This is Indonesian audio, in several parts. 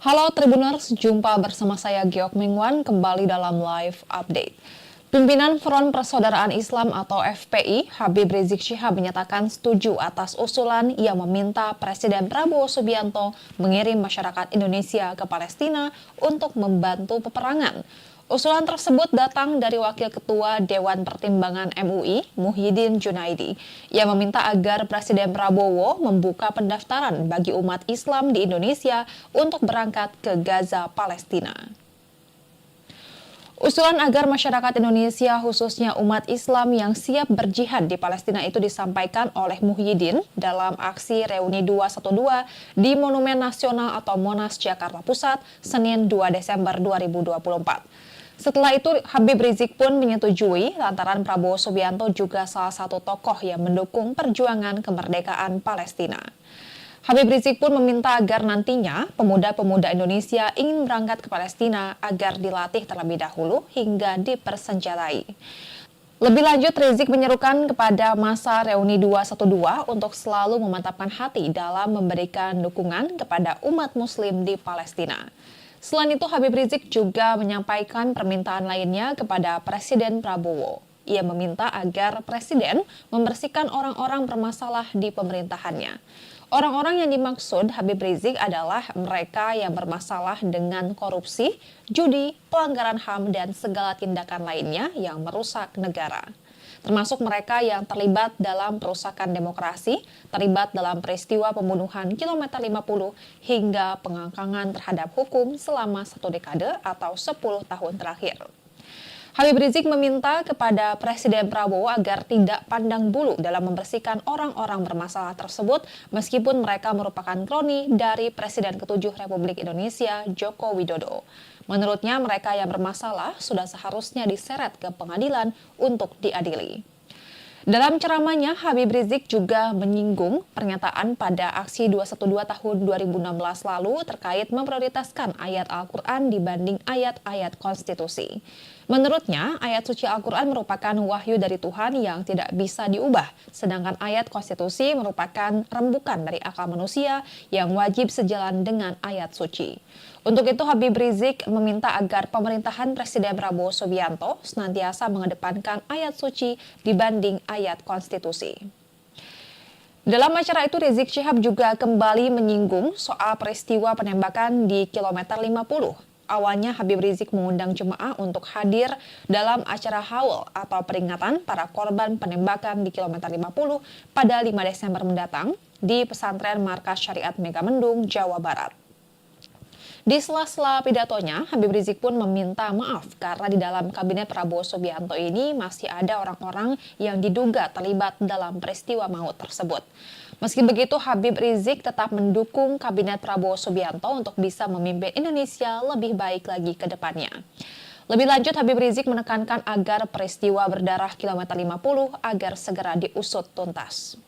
Halo Tribuners, jumpa bersama saya Geok Mingwan kembali dalam live update. Pimpinan Front Persaudaraan Islam atau FPI, Habib Rizik Syihab menyatakan setuju atas usulan yang meminta Presiden Prabowo Subianto mengirim masyarakat Indonesia ke Palestina untuk membantu peperangan. Usulan tersebut datang dari Wakil Ketua Dewan Pertimbangan MUI, Muhyiddin Junaidi. Ia meminta agar Presiden Prabowo membuka pendaftaran bagi umat Islam di Indonesia untuk berangkat ke Gaza, Palestina. Usulan agar masyarakat Indonesia, khususnya umat Islam yang siap berjihad di Palestina itu disampaikan oleh Muhyiddin dalam aksi Reuni 212 di Monumen Nasional atau Monas, Jakarta Pusat, Senin 2 Desember 2024. Setelah itu, Habib Rizik pun menyetujui lantaran Prabowo Subianto juga salah satu tokoh yang mendukung perjuangan kemerdekaan Palestina. Habib Rizik pun meminta agar nantinya pemuda-pemuda Indonesia ingin berangkat ke Palestina agar dilatih terlebih dahulu hingga dipersenjatai. Lebih lanjut, Rizik menyerukan kepada masa Reuni 212 untuk selalu memantapkan hati dalam memberikan dukungan kepada umat Muslim di Palestina. Selain itu, Habib Rizik juga menyampaikan permintaan lainnya kepada Presiden Prabowo. Ia meminta agar Presiden membersihkan orang-orang bermasalah di pemerintahannya. Orang-orang yang dimaksud Habib Rizik adalah mereka yang bermasalah dengan korupsi, judi, pelanggaran HAM, dan segala tindakan lainnya yang merusak negara. Termasuk mereka yang terlibat dalam perusakan demokrasi, terlibat dalam peristiwa pembunuhan kilometer 50 hingga pengangkangan terhadap hukum selama 1 dekade atau 10 tahun terakhir. Habib Rizik meminta kepada Presiden Prabowo agar tidak pandang bulu dalam membersihkan orang-orang bermasalah tersebut meskipun mereka merupakan kroni dari Presiden ke-7 Republik Indonesia, Joko Widodo. Menurutnya mereka yang bermasalah sudah seharusnya diseret ke pengadilan untuk diadili. Dalam ceramahnya, Habib Rizik juga menyinggung pernyataan pada aksi 212 tahun 2016 lalu terkait memprioritaskan ayat Al-Quran dibanding ayat-ayat konstitusi. Menurutnya, ayat suci Al-Quran merupakan wahyu dari Tuhan yang tidak bisa diubah, sedangkan ayat konstitusi merupakan rembukan dari akal manusia yang wajib sejalan dengan ayat suci. Untuk itu, Habib Rizik meminta agar pemerintahan Presiden Prabowo Subianto senantiasa mengedepankan ayat suci dibanding ayat konstitusi. Dalam acara itu, Rizik Syihab juga kembali menyinggung soal peristiwa penembakan di kilometer 50. Awalnya Habib Rizik mengundang jemaah untuk hadir dalam acara haul atau peringatan para korban penembakan di kilometer 50 pada 5 Desember mendatang di pesantren Markas Syariat Megamendung, Jawa Barat. Di sela-sela pidatonya, Habib Rizik pun meminta maaf karena di dalam kabinet Prabowo Subianto ini masih ada orang-orang yang diduga terlibat dalam peristiwa maut tersebut. Meski begitu, Habib Rizik tetap mendukung kabinet Prabowo Subianto untuk bisa memimpin Indonesia lebih baik lagi ke depannya. Lebih lanjut, Habib Rizik menekankan agar peristiwa berdarah kilometer 50 agar segera diusut tuntas.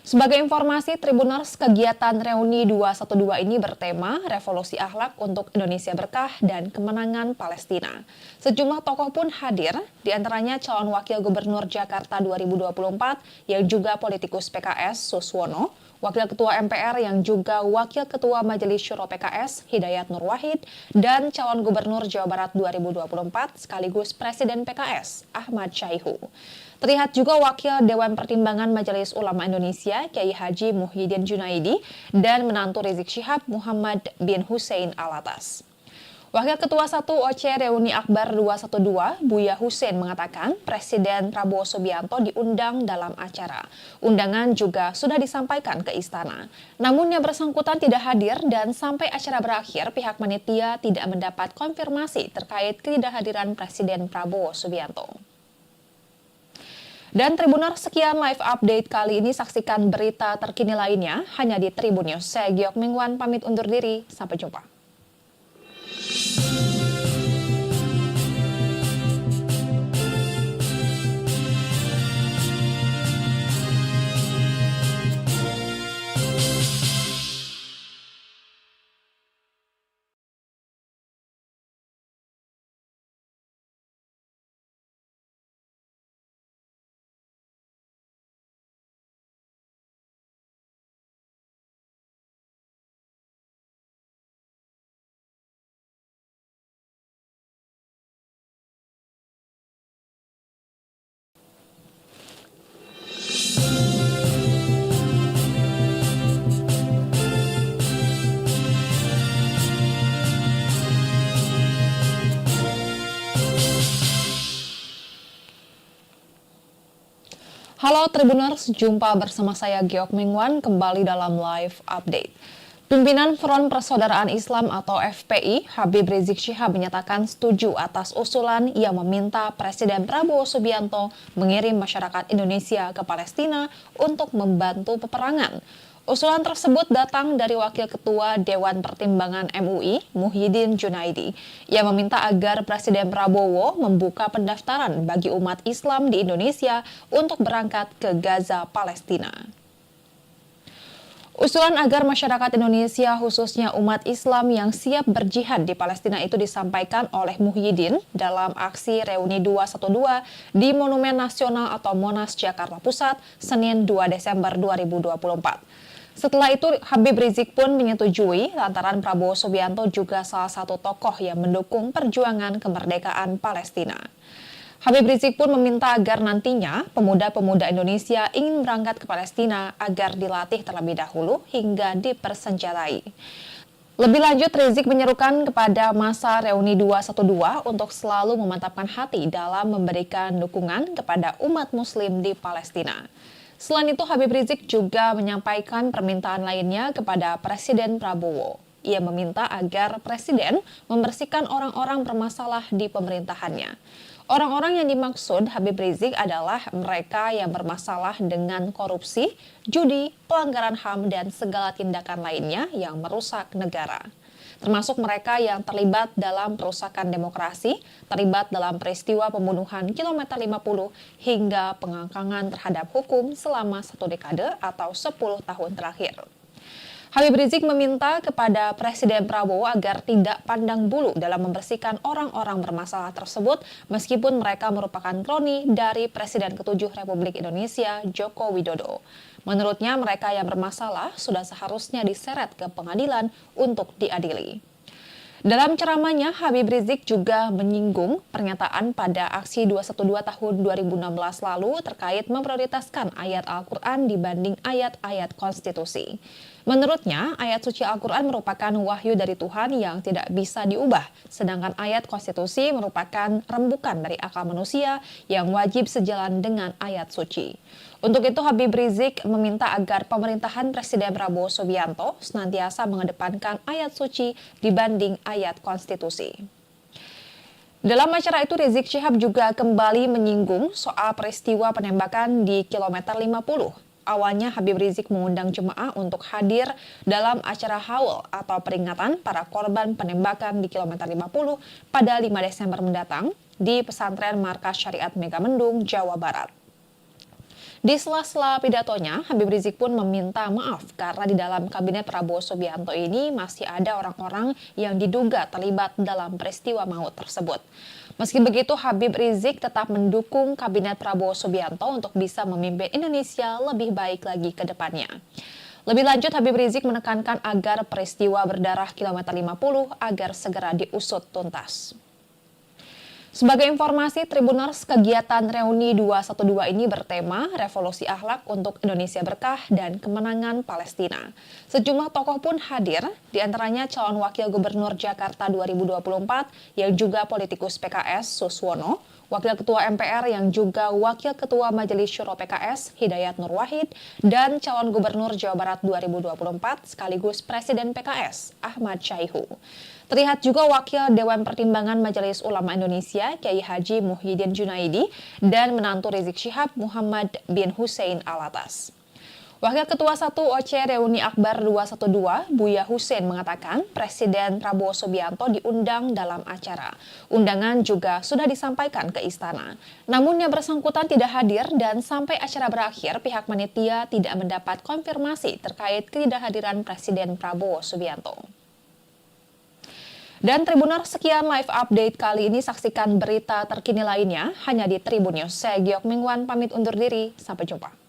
Sebagai informasi, Tribuners, kegiatan Reuni 212 ini bertema Revolusi Akhlak untuk Indonesia Berkah dan Kemenangan Palestina. Sejumlah tokoh pun hadir, diantaranya calon wakil gubernur Jakarta 2024 yang juga politikus PKS Suswono, wakil ketua MPR yang juga wakil ketua Majelis Syuro PKS Hidayat Nur Wahid, dan calon gubernur Jawa Barat 2024 sekaligus Presiden PKS Ahmad Syaihu. Terlihat juga Wakil Dewan Pertimbangan Majelis Ulama Indonesia, Kiai Haji Muhyiddin Junaidi, dan menantu Rizik Syihab Muhammad bin Hussein Alatas. Wakil Ketua 1 OC Reuni Akbar 212, Buya Hussein mengatakan Presiden Prabowo Subianto diundang dalam acara. Undangan juga sudah disampaikan ke istana. Namun yang bersangkutan tidak hadir dan sampai acara berakhir pihak panitia tidak mendapat konfirmasi terkait ketidakhadiran Presiden Prabowo Subianto. Dan Tribuners, sekian live update kali ini. Saksikan berita terkini lainnya hanya di Tribun News. Saya Geok Mingwan pamit undur diri. Sampai jumpa. Halo Tribuners, jumpa bersama saya Geok Mingwan kembali dalam live update. Pimpinan Front Persaudaraan Islam atau FPI, Habib Rizik Syihab menyatakan setuju atas usulan yang meminta Presiden Prabowo Subianto mengirim masyarakat Indonesia ke Palestina untuk membantu peperangan. Usulan tersebut datang dari Wakil Ketua Dewan Pertimbangan MUI, Muhyiddin Junaidi, yang meminta agar Presiden Prabowo membuka pendaftaran bagi umat Islam di Indonesia untuk berangkat ke Gaza, Palestina. Usulan agar masyarakat Indonesia, khususnya umat Islam yang siap berjihad di Palestina itu disampaikan oleh Muhyiddin dalam aksi Reuni 212 di Monumen Nasional atau Monas, Jakarta Pusat, Senin 2 Desember 2024. Setelah itu, Habib Rizik pun menyetujui lantaran Prabowo Subianto juga salah satu tokoh yang mendukung perjuangan kemerdekaan Palestina. Habib Rizik pun meminta agar nantinya pemuda-pemuda Indonesia ingin berangkat ke Palestina agar dilatih terlebih dahulu hingga dipersenjatai. Lebih lanjut, Rizik menyerukan kepada masa Reuni 212 untuk selalu memantapkan hati dalam memberikan dukungan kepada umat Muslim di Palestina. Selain itu, Habib Rizik juga menyampaikan permintaan lainnya kepada Presiden Prabowo. Ia meminta agar Presiden membersihkan orang-orang bermasalah di pemerintahannya. Orang-orang yang dimaksud Habib Rizik adalah mereka yang bermasalah dengan korupsi, judi, pelanggaran HAM, dan segala tindakan lainnya yang merusak negara. Termasuk mereka yang terlibat dalam perusakan demokrasi, terlibat dalam peristiwa pembunuhan kilometer 50 hingga pengangkangan terhadap hukum selama 1 dekade atau 10 tahun terakhir. Habib Rizik meminta kepada Presiden Prabowo agar tidak pandang bulu dalam membersihkan orang-orang bermasalah tersebut meskipun mereka merupakan kroni dari Presiden ke-7 Republik Indonesia, Joko Widodo. Menurutnya, mereka yang bermasalah sudah seharusnya diseret ke pengadilan untuk diadili. Dalam ceramahnya, Habib Rizik juga menyinggung pernyataan pada aksi 212 tahun 2016 lalu terkait memprioritaskan ayat Al-Quran dibanding ayat-ayat konstitusi. Menurutnya, ayat suci Al-Quran merupakan wahyu dari Tuhan yang tidak bisa diubah, sedangkan ayat konstitusi merupakan rembukan dari akal manusia yang wajib sejalan dengan ayat suci. Untuk itu, Habib Rizik meminta agar pemerintahan Presiden Prabowo Subianto senantiasa mengedepankan ayat suci dibanding ayat konstitusi. Dalam acara itu, Rizik Syihab juga kembali menyinggung soal peristiwa penembakan di kilometer 50. Awalnya Habib Rizik mengundang jemaah untuk hadir dalam acara haul atau peringatan para korban penembakan di kilometer 50 pada 5 Desember mendatang di pesantren Markas Syariat Megamendung, Jawa Barat. Di sela-sela pidatonya, Habib Rizik pun meminta maaf karena di dalam kabinet Prabowo Subianto ini masih ada orang-orang yang diduga terlibat dalam peristiwa maut tersebut. Meski begitu, Habib Rizik tetap mendukung kabinet Prabowo Subianto untuk bisa memimpin Indonesia lebih baik lagi ke depannya. Lebih lanjut, Habib Rizik menekankan agar peristiwa berdarah kilometer 50 agar segera diusut tuntas. Sebagai informasi, Tribuners, kegiatan Reuni 212 ini bertema Revolusi Akhlak untuk Indonesia Berkah dan Kemenangan Palestina. Sejumlah tokoh pun hadir, diantaranya calon Wakil Gubernur Jakarta 2024 yang juga politikus PKS Suswono, Wakil Ketua MPR yang juga Wakil Ketua Majelis Syuro PKS Hidayat Nur Wahid, dan calon Gubernur Jawa Barat 2024 sekaligus Presiden PKS Ahmad Syaihu. Terlihat juga Wakil Dewan Pertimbangan Majelis Ulama Indonesia Kiai Haji Muhyiddin Junaidi dan menantu Rizik Syihab Muhammad bin Hussein Alatas. Wakil Ketua 1 OC Reuni Akbar 212 Buya Hussein mengatakan Presiden Prabowo Subianto diundang dalam acara. Undangan juga sudah disampaikan ke istana. Namun yang bersangkutan tidak hadir dan sampai acara berakhir pihak panitia tidak mendapat konfirmasi terkait ketidakhadiran Presiden Prabowo Subianto. Dan Tribuners, sekian live update kali ini. Saksikan berita terkini lainnya hanya di Tribun News. Saya Geok Mingwan pamit undur diri. Sampai jumpa.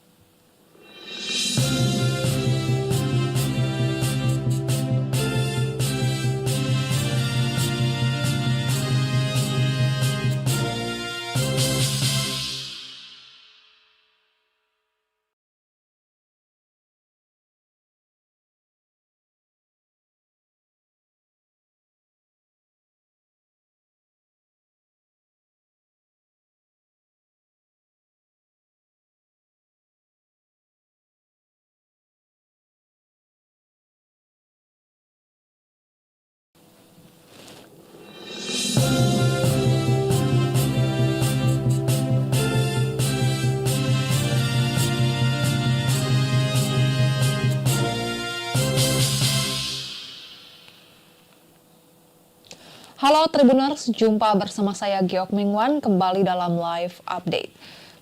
Halo Tribuners, jumpa bersama saya Geok Mingwan kembali dalam live update.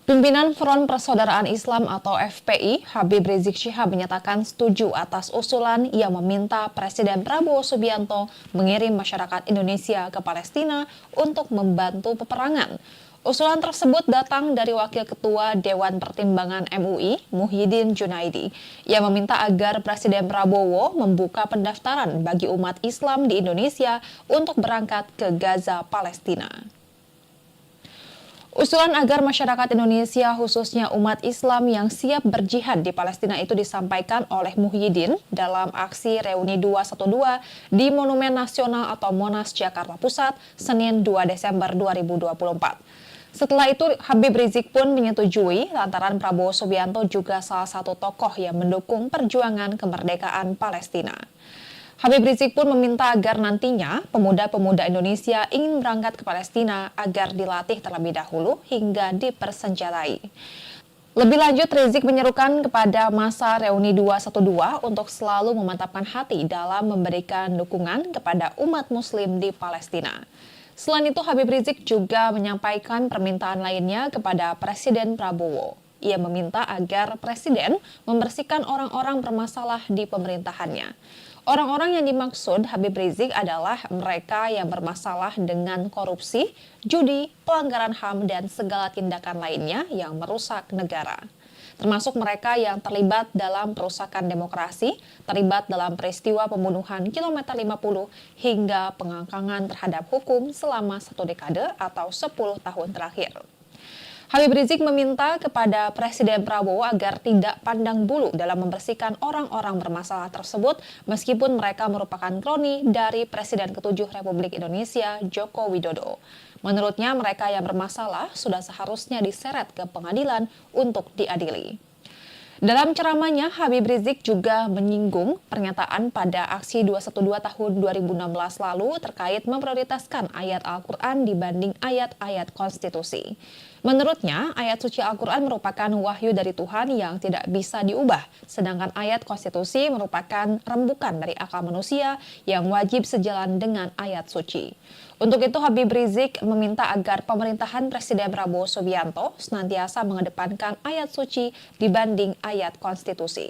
Pimpinan Front Persaudaraan Islam atau FPI, Habib Rizik Syihab menyatakan setuju atas usulan yang meminta Presiden Prabowo Subianto mengirim masyarakat Indonesia ke Palestina untuk membantu peperangan. Usulan tersebut datang dari Wakil Ketua Dewan Pertimbangan MUI, Muhyiddin Junaidi, yang meminta agar Presiden Prabowo membuka pendaftaran bagi umat Islam di Indonesia untuk berangkat ke Gaza, Palestina. Usulan agar masyarakat Indonesia, khususnya umat Islam yang siap berjihad di Palestina itu disampaikan oleh Muhyiddin dalam aksi Reuni 212 di Monumen Nasional atau Monas, Jakarta Pusat, Senin 2 Desember 2024. Setelah itu, Habib Rizik pun menyetujui lantaran Prabowo Subianto juga salah satu tokoh yang mendukung perjuangan kemerdekaan Palestina. Habib Rizik pun meminta agar nantinya pemuda-pemuda Indonesia ingin berangkat ke Palestina agar dilatih terlebih dahulu hingga dipersenjatai. Lebih lanjut, Rizik menyerukan kepada masa Reuni 212 untuk selalu memantapkan hati dalam memberikan dukungan kepada umat Muslim di Palestina. Selain itu, Habib Rizik juga menyampaikan permintaan lainnya kepada Presiden Prabowo. Ia meminta agar Presiden membersihkan orang-orang bermasalah di pemerintahannya. Orang-orang yang dimaksud Habib Rizik adalah mereka yang bermasalah dengan korupsi, judi, pelanggaran HAM, dan segala tindakan lainnya yang merusak negara. Termasuk mereka yang terlibat dalam perusakan demokrasi, terlibat dalam peristiwa pembunuhan kilometer 50 hingga pengangkangan terhadap hukum selama 1 dekade atau 10 tahun terakhir. Habib Rizik meminta kepada Presiden Prabowo agar tidak pandang bulu dalam membersihkan orang-orang bermasalah tersebut meskipun mereka merupakan kroni dari Presiden ke-7 Republik Indonesia, Joko Widodo. Menurutnya, mereka yang bermasalah sudah seharusnya diseret ke pengadilan untuk diadili. Dalam ceramahnya, Habib Rizik juga menyinggung pernyataan pada aksi 212 tahun 2016 lalu terkait memprioritaskan ayat Al-Quran dibanding ayat-ayat konstitusi. Menurutnya, ayat suci Al-Quran merupakan wahyu dari Tuhan yang tidak bisa diubah, sedangkan ayat konstitusi merupakan rembukan dari akal manusia yang wajib sejalan dengan ayat suci. Untuk itu, Habib Rizik meminta agar pemerintahan Presiden Prabowo Subianto senantiasa mengedepankan ayat suci dibanding ayat konstitusi.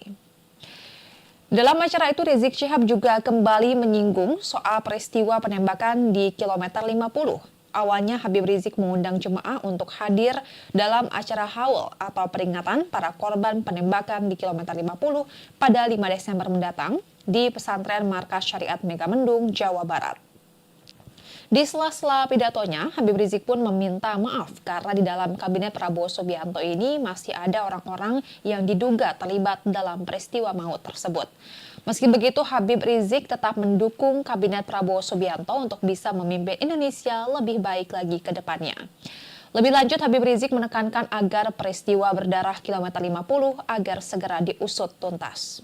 Dalam acara itu, Rizik Syihab juga kembali menyinggung soal peristiwa penembakan di kilometer 50. Awalnya Habib Rizik mengundang jemaah untuk hadir dalam acara haul atau peringatan para korban penembakan di kilometer 50 pada 5 Desember mendatang di pesantren Markas Syariat Megamendung, Jawa Barat. Di sela-sela pidatonya, Habib Rizik pun meminta maaf karena di dalam kabinet Prabowo Subianto ini masih ada orang-orang yang diduga terlibat dalam peristiwa maut tersebut. Meski begitu, Habib Rizik tetap mendukung kabinet Prabowo Subianto untuk bisa memimpin Indonesia lebih baik lagi ke depannya. Lebih lanjut, Habib Rizik menekankan agar peristiwa berdarah kilometer 50 agar segera diusut tuntas.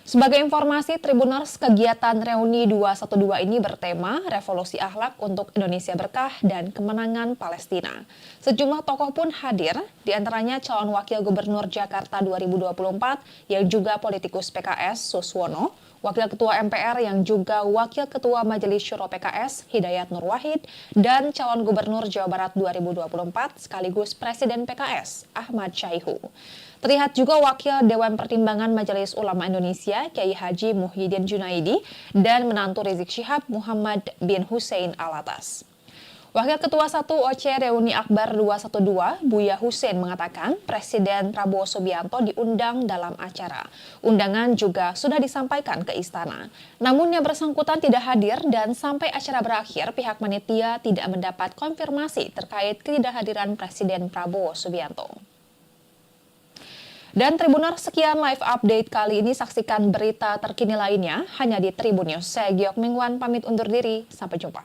Sebagai informasi, Tribuners, kegiatan Reuni 212 ini bertema Revolusi Akhlak untuk Indonesia Berkah dan Kemenangan Palestina. Sejumlah tokoh pun hadir, diantaranya calon Wakil Gubernur Jakarta 2024 yang juga politikus PKS Suswono, Wakil Ketua MPR yang juga Wakil Ketua Majelis Syuro PKS Hidayat Nur Wahid, dan calon Gubernur Jawa Barat 2024 sekaligus Presiden PKS Ahmad Syaihu. Terlihat juga Wakil Dewan Pertimbangan Majelis Ulama Indonesia Kiai Haji Muhyiddin Junaidi dan menantu Rizik Syihab Muhammad bin Hussein Alatas. Wakil Ketua 1 OC Reuni Akbar 212 Buya Hussein mengatakan Presiden Prabowo Subianto diundang dalam acara. Undangan juga sudah disampaikan ke istana. Namun yang bersangkutan tidak hadir dan sampai acara berakhir pihak panitia tidak mendapat konfirmasi terkait ketidakhadiran Presiden Prabowo Subianto. Dan Tribuners, sekian live update kali ini. Saksikan berita terkini lainnya hanya di Tribun News. Saya Geok Mingwan pamit undur diri. Sampai jumpa.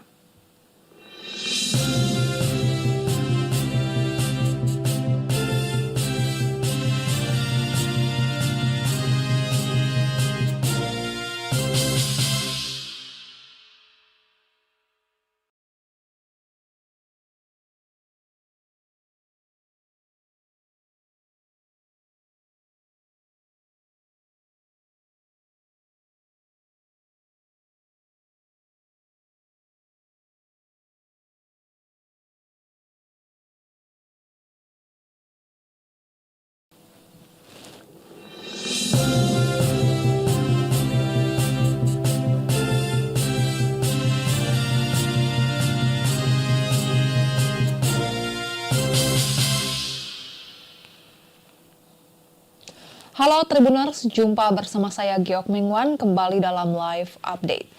Halo Tribuners, jumpa bersama saya Giok Mingwan kembali dalam live update.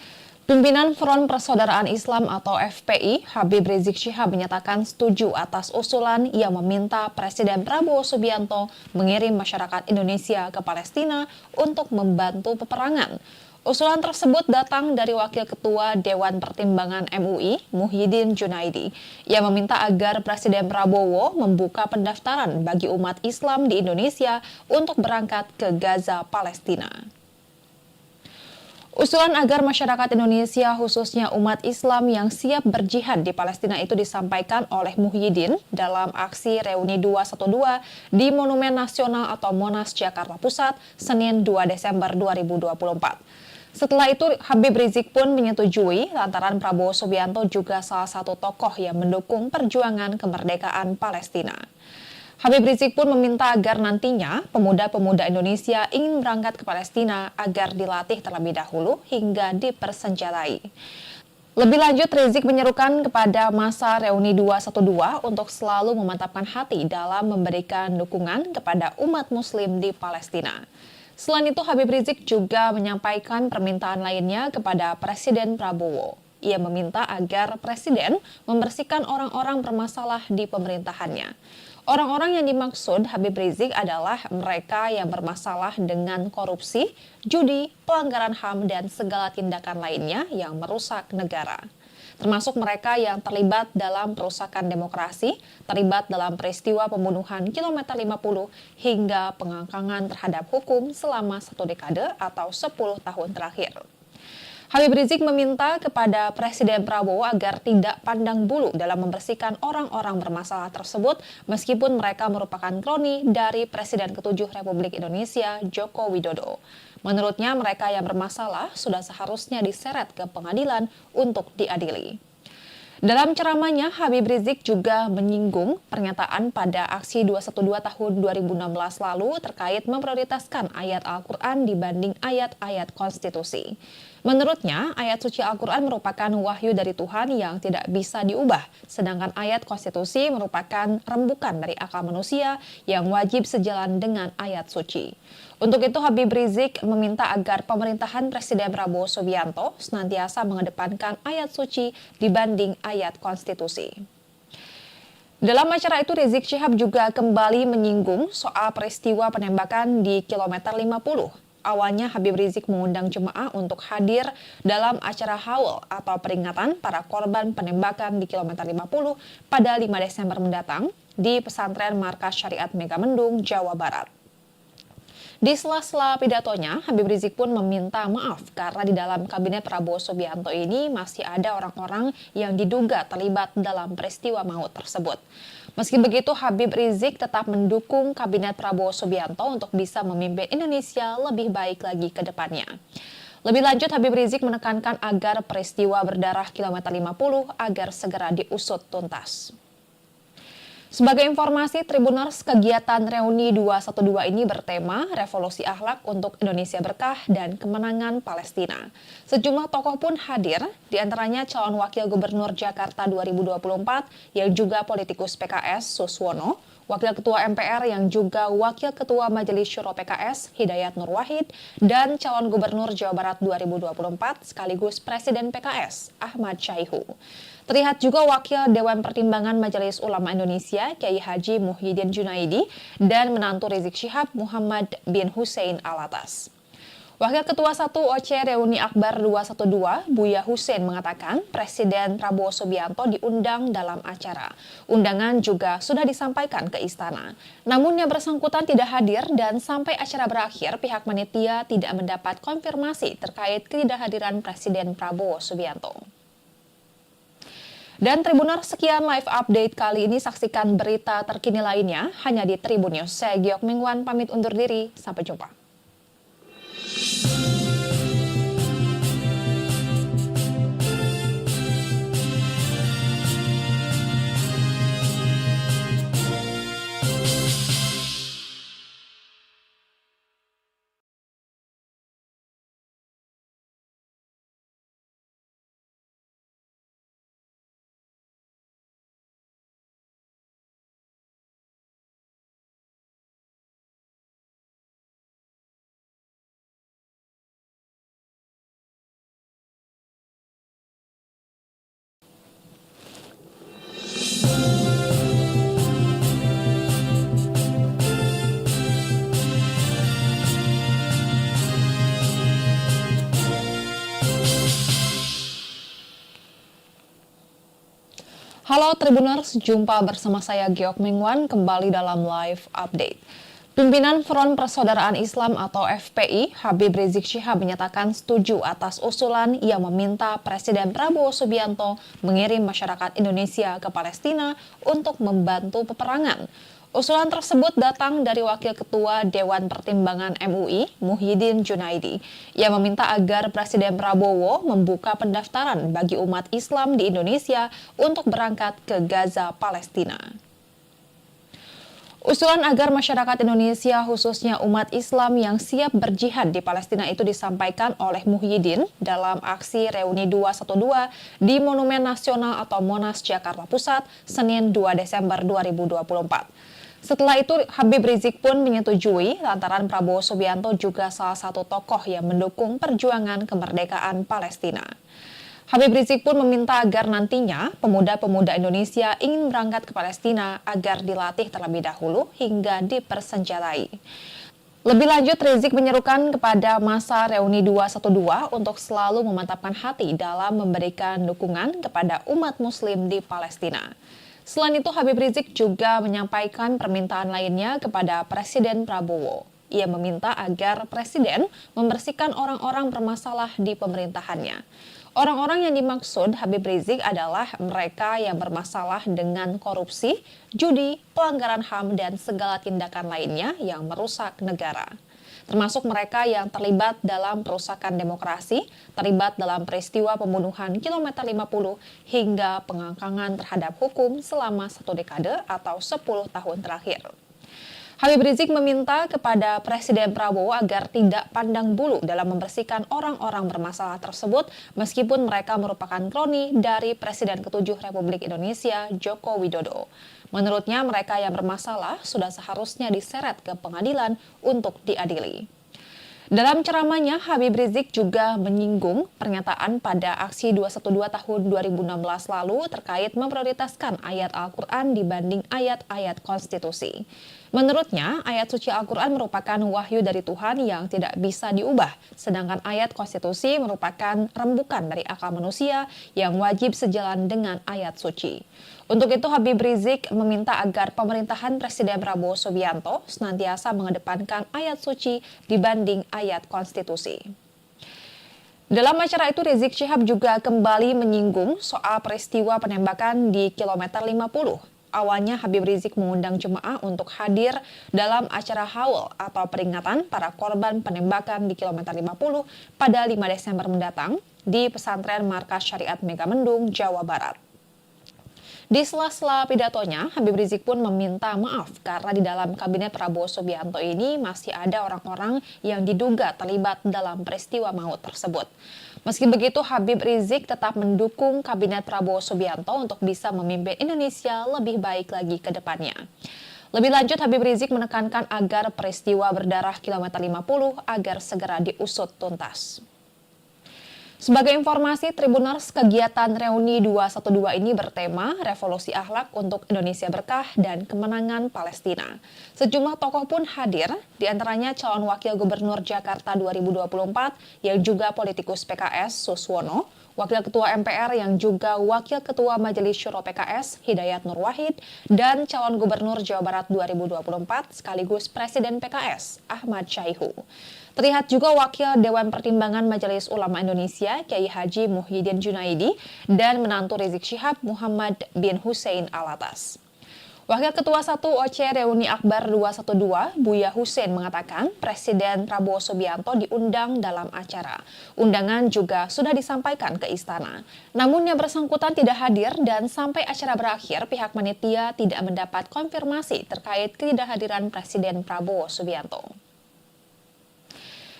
Pimpinan Front Persaudaraan Islam atau FPI, Habib Rizik Syihab menyatakan setuju atas usulan yang meminta Presiden Prabowo Subianto mengirim masyarakat Indonesia ke Palestina untuk membantu peperangan. Usulan tersebut datang dari Wakil Ketua Dewan Pertimbangan MUI, Muhyiddin Junaidi, yang meminta agar Presiden Prabowo membuka pendaftaran bagi umat Islam di Indonesia untuk berangkat ke Gaza, Palestina. Usulan agar masyarakat Indonesia, khususnya umat Islam yang siap berjihad di Palestina itu disampaikan oleh Muhyiddin dalam aksi Reuni 212 di Monumen Nasional atau Monas, Jakarta Pusat, Senin 2 Desember 2024. Setelah itu, Habib Rizik pun menyetujui lantaran Prabowo Subianto juga salah satu tokoh yang mendukung perjuangan kemerdekaan Palestina. Habib Rizik pun meminta agar nantinya pemuda-pemuda Indonesia ingin berangkat ke Palestina agar dilatih terlebih dahulu hingga dipersenjatai. Lebih lanjut, Rizik menyerukan kepada masa Reuni 212 untuk selalu memantapkan hati dalam memberikan dukungan kepada umat Muslim di Palestina. Selain itu, Habib Rizik juga menyampaikan permintaan lainnya kepada Presiden Prabowo. Ia meminta agar Presiden membersihkan orang-orang bermasalah di pemerintahannya. Orang-orang yang dimaksud Habib Rizik adalah mereka yang bermasalah dengan korupsi, judi, pelanggaran HAM, dan segala tindakan lainnya yang merusak negara. Termasuk mereka yang terlibat dalam perusakan demokrasi, terlibat dalam peristiwa pembunuhan kilometer 50 hingga pengangkangan terhadap hukum selama 1 dekade atau 10 tahun terakhir. Habib Rizik meminta kepada Presiden Prabowo agar tidak pandang bulu dalam membersihkan orang-orang bermasalah tersebut meskipun mereka merupakan kroni dari Presiden ke-7 Republik Indonesia, Joko Widodo. Menurutnya mereka yang bermasalah sudah seharusnya diseret ke pengadilan untuk diadili. Dalam ceramahnya, Habib Rizik juga menyinggung pernyataan pada aksi 212 tahun 2016 lalu terkait memprioritaskan ayat Al-Quran dibanding ayat-ayat konstitusi. Menurutnya, ayat suci Al-Quran merupakan wahyu dari Tuhan yang tidak bisa diubah, sedangkan ayat konstitusi merupakan rembukan dari akal manusia yang wajib sejalan dengan ayat suci. Untuk itu, Habib Rizik meminta agar pemerintahan Presiden Prabowo Subianto senantiasa mengedepankan ayat suci dibanding ayat konstitusi. Dalam acara itu, Rizik Syihab juga kembali menyinggung soal peristiwa penembakan di kilometer 50. Awalnya Habib Rizik mengundang jemaah untuk hadir dalam acara haul atau peringatan para korban penembakan di kilometer 50 pada 5 Desember mendatang di pesantren Markas Syariat Megamendung, Jawa Barat. Di sela-sela pidatonya, Habib Rizik pun meminta maaf karena di dalam kabinet Prabowo Subianto ini masih ada orang-orang yang diduga terlibat dalam peristiwa maut tersebut. Meski begitu, Habib Rizik tetap mendukung kabinet Prabowo Subianto untuk bisa memimpin Indonesia lebih baik lagi ke depannya. Lebih lanjut, Habib Rizik menekankan agar peristiwa berdarah kilometer 50 agar segera diusut tuntas. Sebagai informasi, Tribuners, kegiatan Reuni 212 ini bertema Revolusi Akhlak untuk Indonesia Berkah dan Kemenangan Palestina. Sejumlah tokoh pun hadir, diantaranya calon Wakil Gubernur Jakarta 2024 yang juga politikus PKS Suswono, Wakil Ketua MPR yang juga Wakil Ketua Majelis Syuro PKS Hidayat Nur Wahid, dan calon Gubernur Jawa Barat 2024 sekaligus Presiden PKS Ahmad Syaihu. Terlihat juga Wakil Dewan Pertimbangan Majelis Ulama Indonesia Kiai Haji Muhyiddin Junaidi dan menantu Rizik Syihab Muhammad bin Hussein Alatas. Wakil Ketua 1 OC Reuni Akbar 212 Buya Hussein mengatakan Presiden Prabowo Subianto diundang dalam acara. Undangan juga sudah disampaikan ke istana. Namun yang bersangkutan tidak hadir dan sampai acara berakhir pihak panitia tidak mendapat konfirmasi terkait ketidakhadiran Presiden Prabowo Subianto. Dan Tribuners, sekian live update kali ini. Saksikan berita terkini lainnya hanya di Tribun News. Saya Giok Mingwan pamit undur diri. Sampai jumpa. Halo Tribuners, jumpa bersama saya Geok Mingwan kembali dalam live update. Pimpinan Front Persaudaraan Islam atau FPI, Habib Rizik Syihab menyatakan setuju atas usulan yang meminta Presiden Prabowo Subianto mengirim masyarakat Indonesia ke Palestina untuk membantu peperangan. Usulan tersebut datang dari Wakil Ketua Dewan Pertimbangan MUI, Muhyiddin Junaidi. Ia meminta agar Presiden Prabowo membuka pendaftaran bagi umat Islam di Indonesia untuk berangkat ke Gaza, Palestina. Usulan agar masyarakat Indonesia, khususnya umat Islam yang siap berjihad di Palestina itu disampaikan oleh Muhyiddin dalam aksi Reuni 212 di Monumen Nasional atau Monas, Jakarta Pusat, Senin 2 Desember 2024. Setelah itu, Habib Rizik pun menyetujui lantaran Prabowo Subianto juga salah satu tokoh yang mendukung perjuangan kemerdekaan Palestina. Habib Rizik pun meminta agar nantinya pemuda-pemuda Indonesia ingin berangkat ke Palestina agar dilatih terlebih dahulu hingga dipersenjatai. Lebih lanjut, Rizik menyerukan kepada masa Reuni 212 untuk selalu memantapkan hati dalam memberikan dukungan kepada umat Muslim di Palestina. Selain itu, Habib Rizik juga menyampaikan permintaan lainnya kepada Presiden Prabowo. Ia meminta agar Presiden membersihkan orang-orang bermasalah di pemerintahannya. Orang-orang yang dimaksud Habib Rizik adalah mereka yang bermasalah dengan korupsi, judi, pelanggaran HAM, dan segala tindakan lainnya yang merusak negara. Termasuk mereka yang terlibat dalam perusakan demokrasi, terlibat dalam peristiwa pembunuhan kilometer 50 hingga pengangkangan terhadap hukum selama 1 dekade atau 10 tahun terakhir. Habib Rizik meminta kepada Presiden Prabowo agar tidak pandang bulu dalam membersihkan orang-orang bermasalah tersebut meskipun mereka merupakan kroni dari Presiden ke-7 Republik Indonesia, Joko Widodo. Menurutnya, mereka yang bermasalah sudah seharusnya diseret ke pengadilan untuk diadili. Dalam ceramahnya, Habib Rizik juga menyinggung pernyataan pada aksi 212 tahun 2016 lalu terkait memprioritaskan ayat Al-Quran dibanding ayat-ayat konstitusi. Menurutnya, ayat suci Al-Quran merupakan wahyu dari Tuhan yang tidak bisa diubah, sedangkan ayat konstitusi merupakan rembukan dari akal manusia yang wajib sejalan dengan ayat suci. Untuk itu, Habib Rizik meminta agar pemerintahan Presiden Prabowo Subianto senantiasa mengedepankan ayat suci dibanding ayat konstitusi. Dalam acara itu, Rizik Syihab juga kembali menyinggung soal peristiwa penembakan di kilometer 50. Awalnya, Habib Rizik mengundang jemaah untuk hadir dalam acara haul atau peringatan para korban penembakan di kilometer 50 pada 5 Desember mendatang di pesantren Markas Syariat Megamendung, Jawa Barat. Di sela-sela pidatonya, Habib Rizik pun meminta maaf karena di dalam kabinet Prabowo Subianto ini masih ada orang-orang yang diduga terlibat dalam peristiwa maut tersebut. Meski begitu, Habib Rizik tetap mendukung kabinet Prabowo Subianto untuk bisa memimpin Indonesia lebih baik lagi ke depannya. Lebih lanjut, Habib Rizik menekankan agar peristiwa berdarah kilometer 50 agar segera diusut tuntas. Sebagai informasi, Tribuners, kegiatan Reuni 212 ini bertema Revolusi Akhlak untuk Indonesia Berkah dan Kemenangan Palestina. Sejumlah tokoh pun hadir, diantaranya calon Wakil Gubernur Jakarta 2024 yang juga politikus PKS Suswono, Wakil Ketua MPR yang juga Wakil Ketua Majelis Syuro PKS Hidayat Nur Wahid, dan calon Gubernur Jawa Barat 2024 sekaligus Presiden PKS Ahmad Syaihu. Terlihat juga Wakil Dewan Pertimbangan Majelis Ulama Indonesia Kiai Haji Muhyiddin Junaidi dan menantu Rizik Syihab Muhammad bin Hussein Alatas. Wakil Ketua 1 OC Reuni Akbar 212, Buya Hussein mengatakan Presiden Prabowo Subianto diundang dalam acara. Undangan juga sudah disampaikan ke istana. Namun yang bersangkutan tidak hadir dan sampai acara berakhir pihak panitia tidak mendapat konfirmasi terkait ketidakhadiran Presiden Prabowo Subianto.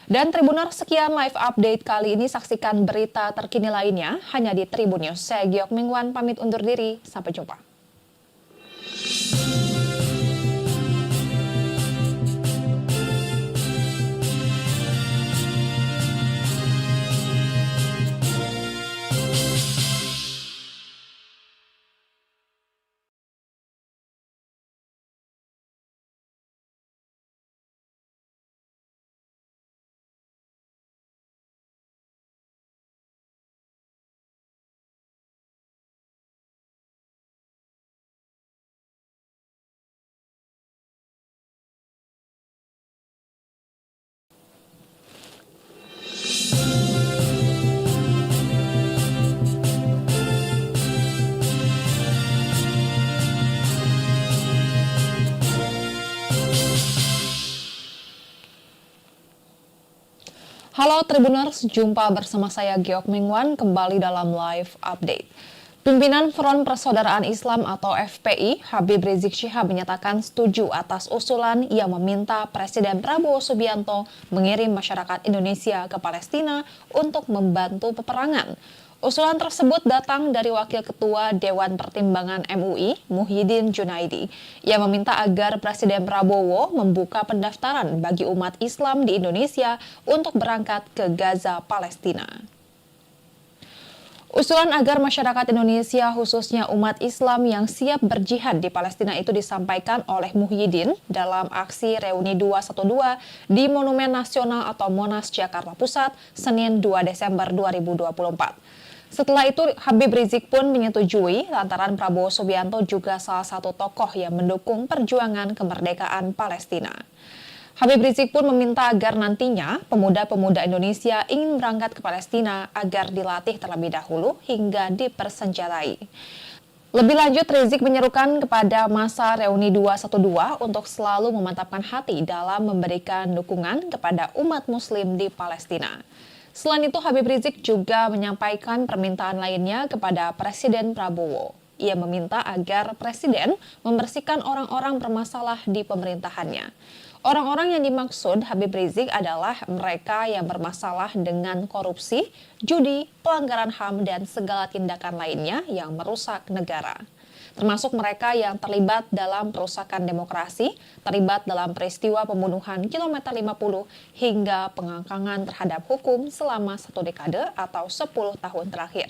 Dan Tribuners, sekian live update kali ini. Saksikan berita terkini lainnya hanya di Tribun News. Saya Geok Mingwan pamit undur diri. Sampai jumpa. Halo Tribuners, jumpa bersama saya Geok Mingwan kembali dalam live update. Pimpinan Front Persaudaraan Islam atau FPI, Habib Rizik Syihab menyatakan setuju atas usulan yang meminta Presiden Prabowo Subianto mengirim masyarakat Indonesia ke Palestina untuk membantu peperangan. Usulan tersebut datang dari Wakil Ketua Dewan Pertimbangan MUI, Muhyiddin Junaidi. Ia meminta agar Presiden Prabowo membuka pendaftaran bagi umat Islam di Indonesia untuk berangkat ke Gaza, Palestina. Usulan agar masyarakat Indonesia, khususnya umat Islam yang siap berjihad di Palestina itu disampaikan oleh Muhyiddin dalam aksi reuni 212 di Monumen Nasional atau Monas, Jakarta Pusat, Senin 2 Desember 2024. Setelah itu, Habib Rizik pun menyetujui lantaran Prabowo Subianto juga salah satu tokoh yang mendukung perjuangan kemerdekaan Palestina. Habib Rizik pun meminta agar nantinya pemuda-pemuda Indonesia ingin berangkat ke Palestina agar dilatih terlebih dahulu hingga dipersenjatai. Lebih lanjut, Rizik menyerukan kepada masa reuni 212 untuk selalu memantapkan hati dalam memberikan dukungan kepada umat muslim di Palestina. Selain itu, Habib Rizik juga menyampaikan permintaan lainnya kepada Presiden Prabowo. Ia meminta agar Presiden membersihkan orang-orang bermasalah di pemerintahannya. Orang-orang yang dimaksud Habib Rizik adalah mereka yang bermasalah dengan korupsi, judi, pelanggaran HAM, dan segala tindakan lainnya yang merusak negara. Termasuk mereka yang terlibat dalam perusakan demokrasi, terlibat dalam peristiwa pembunuhan kilometer 50 hingga pengangkangan terhadap hukum selama 1 dekade atau 10 tahun terakhir.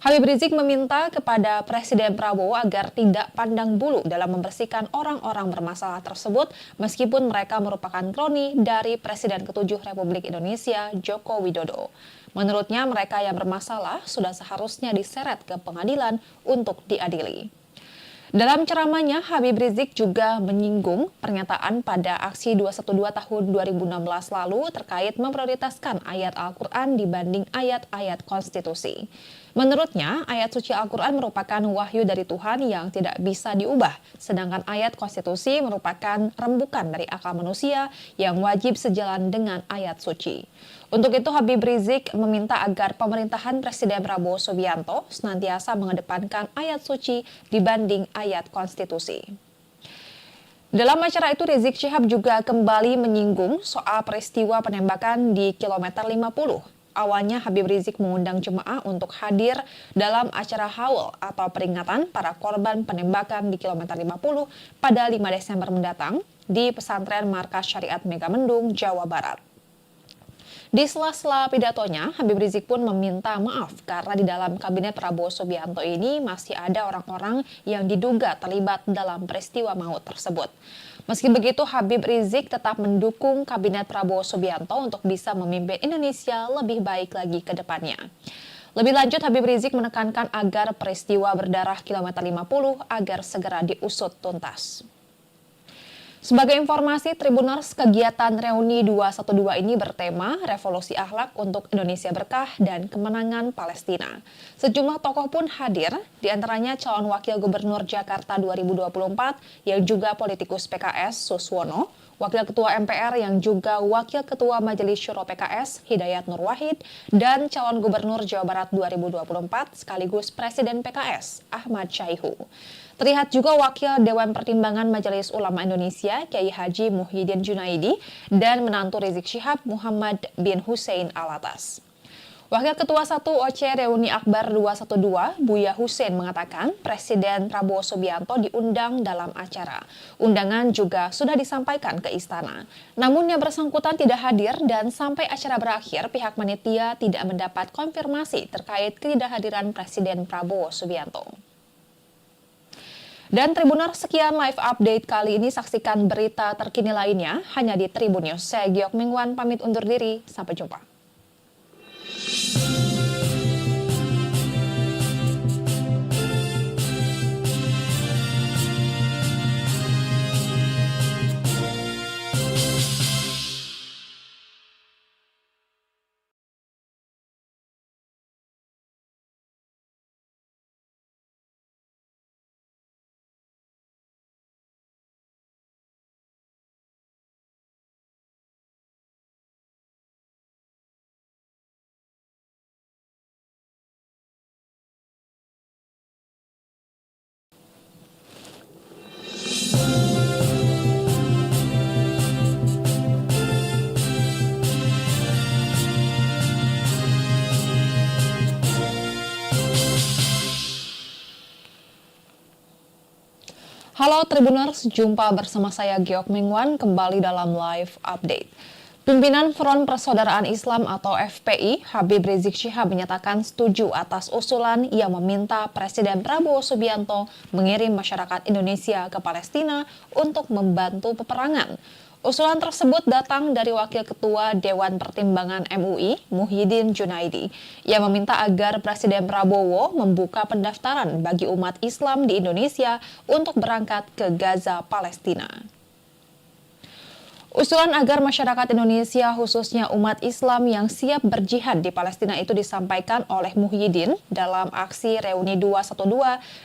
Habib Rizik meminta kepada Presiden Prabowo agar tidak pandang bulu dalam membersihkan orang-orang bermasalah tersebut meskipun mereka merupakan kroni dari Presiden ke-7 Republik Indonesia, Joko Widodo. Menurutnya mereka yang bermasalah sudah seharusnya diseret ke pengadilan untuk diadili. Dalam ceramahnya, Habib Rizik juga menyinggung pernyataan pada aksi 212 tahun 2016 lalu terkait memprioritaskan ayat Al-Quran dibanding ayat-ayat konstitusi. Menurutnya, ayat suci Al-Quran merupakan wahyu dari Tuhan yang tidak bisa diubah, sedangkan ayat konstitusi merupakan rembukan dari akal manusia yang wajib sejalan dengan ayat suci. Untuk itu, Habib Rizik meminta agar pemerintahan Presiden Prabowo Subianto senantiasa mengedepankan ayat suci dibanding ayat konstitusi. Dalam acara itu, Rizik Syihab juga kembali menyinggung soal peristiwa penembakan di kilometer 50. Awalnya Habib Rizik mengundang jemaah untuk hadir dalam acara haul atau peringatan para korban penembakan di kilometer 50 pada 5 Desember mendatang di pesantren Markas Syariat Megamendung, Jawa Barat. Di sela-sela pidatonya, Habib Rizik pun meminta maaf karena di dalam kabinet Prabowo Subianto ini masih ada orang-orang yang diduga terlibat dalam peristiwa maut tersebut. Meski begitu, Habib Rizik tetap mendukung kabinet Prabowo Subianto untuk bisa memimpin Indonesia lebih baik lagi ke depannya. Lebih lanjut, Habib Rizik menekankan agar peristiwa berdarah kilometer 50 agar segera diusut tuntas. Sebagai informasi, Tribuners, kegiatan reuni 212 ini bertema Revolusi Akhlak untuk Indonesia Berkah dan Kemenangan Palestina. Sejumlah tokoh pun hadir, diantaranya calon wakil gubernur Jakarta 2024 yang juga politikus PKS Suswono, Wakil Ketua MPR yang juga Wakil Ketua Majelis Syuro PKS Hidayat Nur Wahid, dan calon gubernur Jawa Barat 2024 sekaligus Presiden PKS Ahmad Syaihu. Terlihat juga Wakil Dewan Pertimbangan Majelis Ulama Indonesia, Kiai Haji Muhyiddin Junaidi, dan menantu Rizik Syihab Muhammad bin Hussein Alatas. Wakil Ketua 1 OC Reuni Akbar 212, Buya Hussein mengatakan Presiden Prabowo Subianto diundang dalam acara. Undangan juga sudah disampaikan ke istana. Namun yang bersangkutan tidak hadir dan sampai acara berakhir pihak panitia tidak mendapat konfirmasi terkait ketidakhadiran Presiden Prabowo Subianto. Dan Tribuners, sekian live update kali ini. Saksikan berita terkini lainnya hanya di Tribun News. Saya Geok Mingwan pamit undur diri. Sampai jumpa. Halo Tribuners, jumpa bersama saya Geok Mingwan kembali dalam live update. Pimpinan Front Persaudaraan Islam atau FPI, Habib Rizik Syihab menyatakan setuju atas usulan yang meminta Presiden Prabowo Subianto mengirim masyarakat Indonesia ke Palestina untuk membantu peperangan. Usulan tersebut datang dari Wakil Ketua Dewan Pertimbangan MUI, Muhyiddin Junaidi. Ia meminta agar Presiden Prabowo membuka pendaftaran bagi umat Islam di Indonesia untuk berangkat ke Gaza, Palestina. Usulan agar masyarakat Indonesia, khususnya umat Islam yang siap berjihad di Palestina itu disampaikan oleh Muhyiddin dalam aksi Reuni 212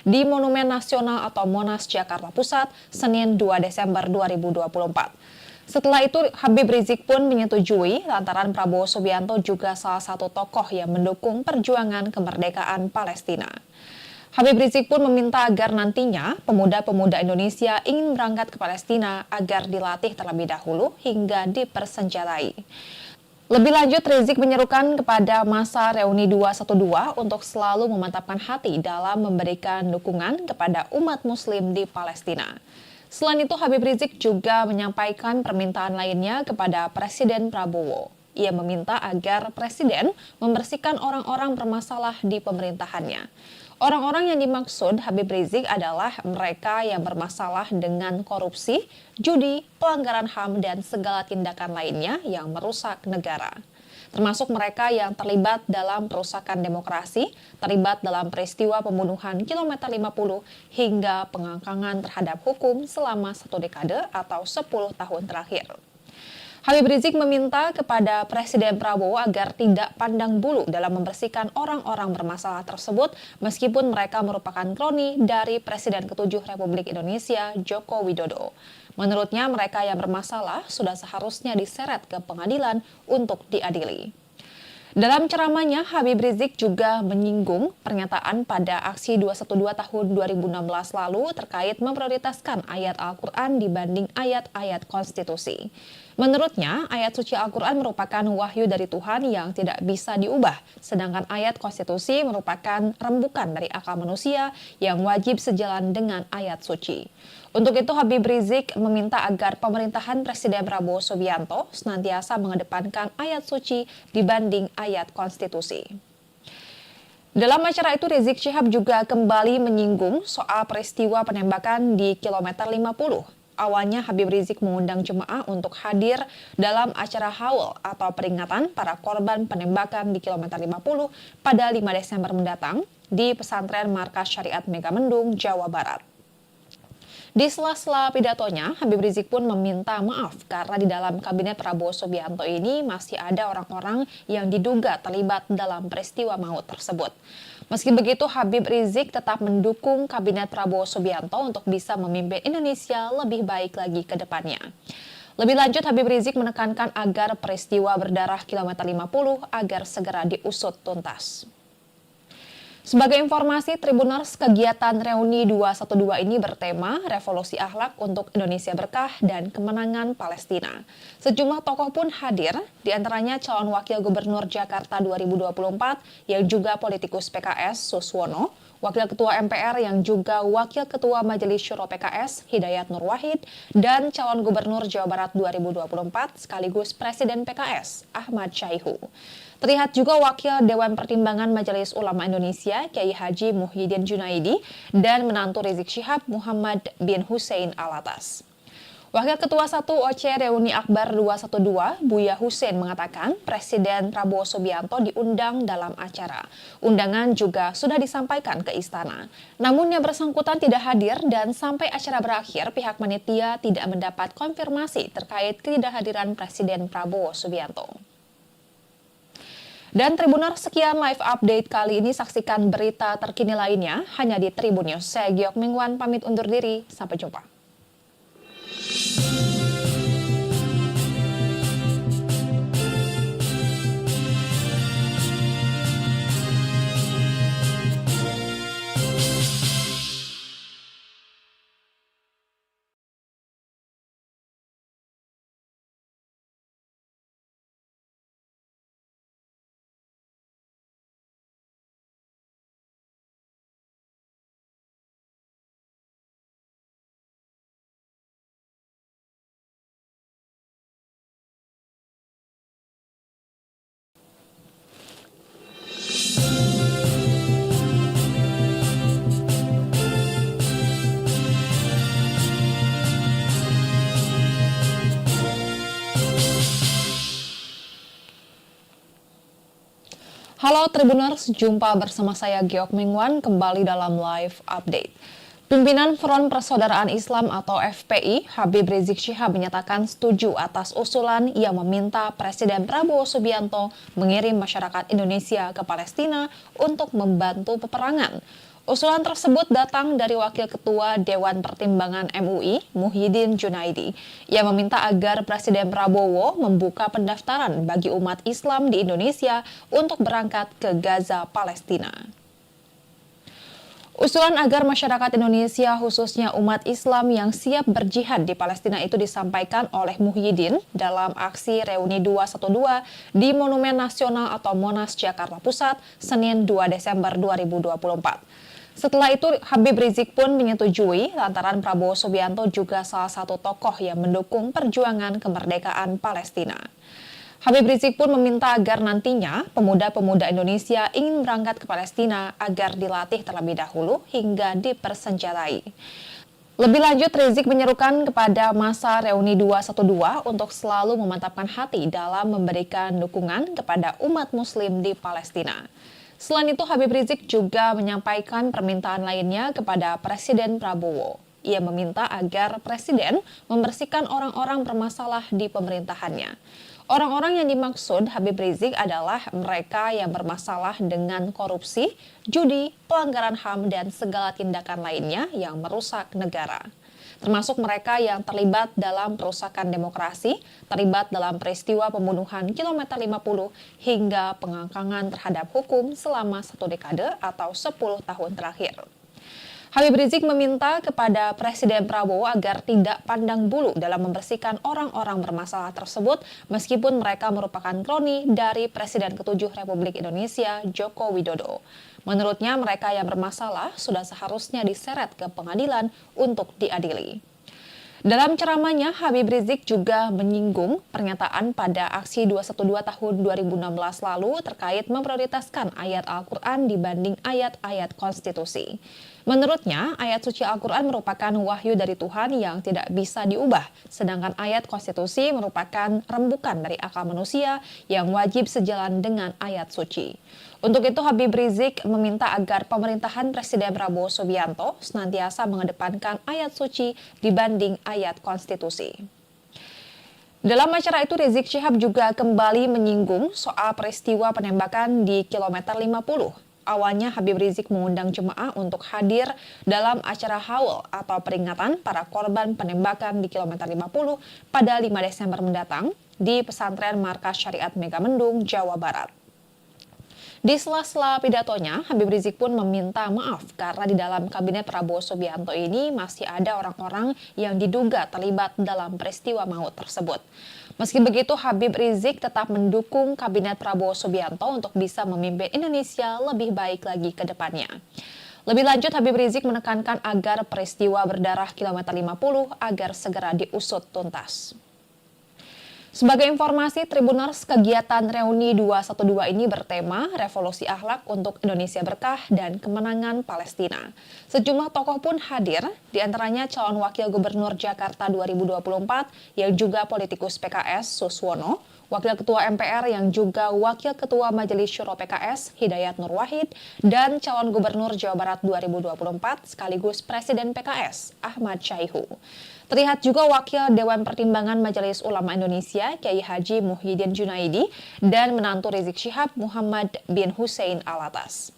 di Monumen Nasional atau Monas, Jakarta Pusat, Senin 2 Desember 2024. Setelah itu, Habib Rizik pun menyetujui lantaran Prabowo Subianto juga salah satu tokoh yang mendukung perjuangan kemerdekaan Palestina. Habib Rizik pun meminta agar nantinya pemuda-pemuda Indonesia ingin berangkat ke Palestina agar dilatih terlebih dahulu hingga dipersenjatai. Lebih lanjut, Rizik menyerukan kepada masa Reuni 212 untuk selalu memantapkan hati dalam memberikan dukungan kepada umat Muslim di Palestina. Selain itu, Habib Rizik juga menyampaikan permintaan lainnya kepada Presiden Prabowo. Ia meminta agar Presiden membersihkan orang-orang bermasalah di pemerintahannya. Orang-orang yang dimaksud Habib Rizik adalah mereka yang bermasalah dengan korupsi, judi, pelanggaran HAM, dan segala tindakan lainnya yang merusak negara. Termasuk mereka yang terlibat dalam perusakan demokrasi, terlibat dalam peristiwa pembunuhan kilometer 50 hingga pengangkangan terhadap hukum selama 1 dekade atau 10 tahun terakhir. Habib Rizik meminta kepada Presiden Prabowo agar tidak pandang bulu dalam membersihkan orang-orang bermasalah tersebut meskipun mereka merupakan kroni dari Presiden ke-7 Republik Indonesia, Joko Widodo. Menurutnya, mereka yang bermasalah sudah seharusnya diseret ke pengadilan untuk diadili. Dalam ceramahnya, Habib Rizik juga menyinggung pernyataan pada aksi 212 tahun 2016 lalu terkait memprioritaskan ayat Al-Quran dibanding ayat-ayat konstitusi. Menurutnya, ayat suci Al-Quran merupakan wahyu dari Tuhan yang tidak bisa diubah, sedangkan ayat konstitusi merupakan rembukan dari akal manusia yang wajib sejalan dengan ayat suci. Untuk itu, Habib Rizik meminta agar pemerintahan Presiden Prabowo Subianto senantiasa mengedepankan ayat suci dibanding ayat konstitusi. Dalam acara itu, Rizik Syihab juga kembali menyinggung soal peristiwa penembakan di kilometer 50. Awalnya Habib Rizik mengundang jemaah untuk hadir dalam acara haul atau peringatan para korban penembakan di kilometer 50 pada 5 Desember mendatang di pesantren Markas Syariat Megamendung, Jawa Barat. Di sela-sela pidatonya, Habib Rizik pun meminta maaf karena di dalam kabinet Prabowo Subianto ini masih ada orang-orang yang diduga terlibat dalam peristiwa maut tersebut. Meski begitu, Habib Rizik tetap mendukung kabinet Prabowo Subianto untuk bisa memimpin Indonesia lebih baik lagi ke depannya. Lebih lanjut, Habib Rizik menekankan agar peristiwa berdarah kilometer 50 agar segera diusut tuntas. Sebagai informasi, Tribuners, kegiatan Reuni 212 ini bertema Revolusi Akhlak untuk Indonesia Berkah dan Kemenangan Palestina. Sejumlah tokoh pun hadir, diantaranya calon Wakil Gubernur Jakarta 2024 yang juga politikus PKS Suswono, Wakil Ketua MPR yang juga Wakil Ketua Majelis Syuro PKS Hidayat Nur Wahid, dan calon Gubernur Jawa Barat 2024 sekaligus Presiden PKS Ahmad Syaihu. Terlihat juga Wakil Dewan Pertimbangan Majelis Ulama Indonesia Kiai Haji Muhyiddin Junaidi dan menantu Rizik Syihab Muhammad bin Hussein Alatas. Wakil Ketua 1 OC Reuni Akbar 212, Buya Hussein mengatakan Presiden Prabowo Subianto diundang dalam acara. Undangan juga sudah disampaikan ke istana. Namun yang bersangkutan tidak hadir dan sampai acara berakhir pihak panitia tidak mendapat konfirmasi terkait ketidakhadiran Presiden Prabowo Subianto. Dan Tribuners, sekian live update kali ini. Saksikan berita terkini lainnya hanya di Tribun News. Saya Geok Mingwan pamit undur diri. Sampai jumpa. Halo Tribuners, jumpa bersama saya Geok Mingwan kembali dalam live update. Pimpinan Front Persaudaraan Islam atau FPI, Habib Rizik Syihab menyatakan setuju atas usulan yang meminta Presiden Prabowo Subianto mengirim masyarakat Indonesia ke Palestina untuk membantu peperangan. Usulan tersebut datang dari Wakil Ketua Dewan Pertimbangan MUI, Muhyiddin Junaidi. Ia meminta agar Presiden Prabowo membuka pendaftaran bagi umat Islam di Indonesia untuk berangkat ke Gaza, Palestina. Usulan agar masyarakat Indonesia, khususnya umat Islam yang siap berjihad di Palestina itu disampaikan oleh Muhyiddin dalam aksi Reuni 212 di Monumen Nasional atau Monas, Jakarta Pusat, Senin 2 Desember 2024. Setelah itu, Habib Rizik pun menyetujui lantaran Prabowo Subianto juga salah satu tokoh yang mendukung perjuangan kemerdekaan Palestina. Habib Rizik pun meminta agar nantinya pemuda-pemuda Indonesia ingin berangkat ke Palestina agar dilatih terlebih dahulu hingga dipersenjatai. Lebih lanjut, Rizik menyerukan kepada masa Reuni 212 untuk selalu memantapkan hati dalam memberikan dukungan kepada umat Muslim di Palestina. Selain itu, Habib Rizik juga menyampaikan permintaan lainnya kepada Presiden Prabowo. Ia meminta agar Presiden membersihkan orang-orang bermasalah di pemerintahannya. Orang-orang yang dimaksud Habib Rizik adalah mereka yang bermasalah dengan korupsi, judi, pelanggaran HAM, dan segala tindakan lainnya yang merusak negara. Termasuk mereka yang terlibat dalam perusakan demokrasi, terlibat dalam peristiwa pembunuhan kilometer 50 hingga pengangkangan terhadap hukum selama 1 dekade atau 10 tahun terakhir. Habib Rizik meminta kepada Presiden Prabowo agar tidak pandang bulu dalam membersihkan orang-orang bermasalah tersebut meskipun mereka merupakan kroni dari Presiden ke-7 Republik Indonesia, Joko Widodo. Menurutnya, mereka yang bermasalah sudah seharusnya diseret ke pengadilan untuk diadili. Dalam ceramahnya, Habib Rizik juga menyinggung pernyataan pada aksi 212 tahun 2016 lalu terkait memprioritaskan ayat Al-Quran dibanding ayat-ayat konstitusi. Menurutnya, ayat suci Al-Quran merupakan wahyu dari Tuhan yang tidak bisa diubah, sedangkan ayat konstitusi merupakan rembukan dari akal manusia yang wajib sejalan dengan ayat suci. Untuk itu, Habib Rizik meminta agar pemerintahan Presiden Prabowo Subianto senantiasa mengedepankan ayat suci dibanding ayat konstitusi. Dalam acara itu, Rizik Syihab juga kembali menyinggung soal peristiwa penembakan di kilometer 50. Awalnya Habib Rizik mengundang jemaah untuk hadir dalam acara haul atau peringatan para korban penembakan di kilometer 50 pada 5 Desember mendatang di pesantren Markas Syariat Megamendung, Jawa Barat. Di sela-sela pidatonya, Habib Rizik pun meminta maaf karena di dalam kabinet Prabowo Subianto ini masih ada orang-orang yang diduga terlibat dalam peristiwa maut tersebut. Meski begitu, Habib Rizik tetap mendukung kabinet Prabowo Subianto untuk bisa memimpin Indonesia lebih baik lagi ke depannya. Lebih lanjut, Habib Rizik menekankan agar peristiwa berdarah kilometer 50 agar segera diusut tuntas. Sebagai informasi, Tribuners, kegiatan Reuni 212 ini bertema Revolusi Akhlak untuk Indonesia Berkah dan Kemenangan Palestina. Sejumlah tokoh pun hadir, diantaranya calon Wakil Gubernur Jakarta 2024 yang juga politikus PKS Suswono, Wakil Ketua MPR yang juga Wakil Ketua Majelis Syuro PKS Hidayat Nur Wahid, dan calon Gubernur Jawa Barat 2024 sekaligus Presiden PKS Ahmad Syaihu. Terlihat juga Wakil Dewan Pertimbangan Majelis Ulama Indonesia Kiai Haji Muhyiddin Junaidi dan menantu Rizik Syihab Muhammad bin Hussein Alatas.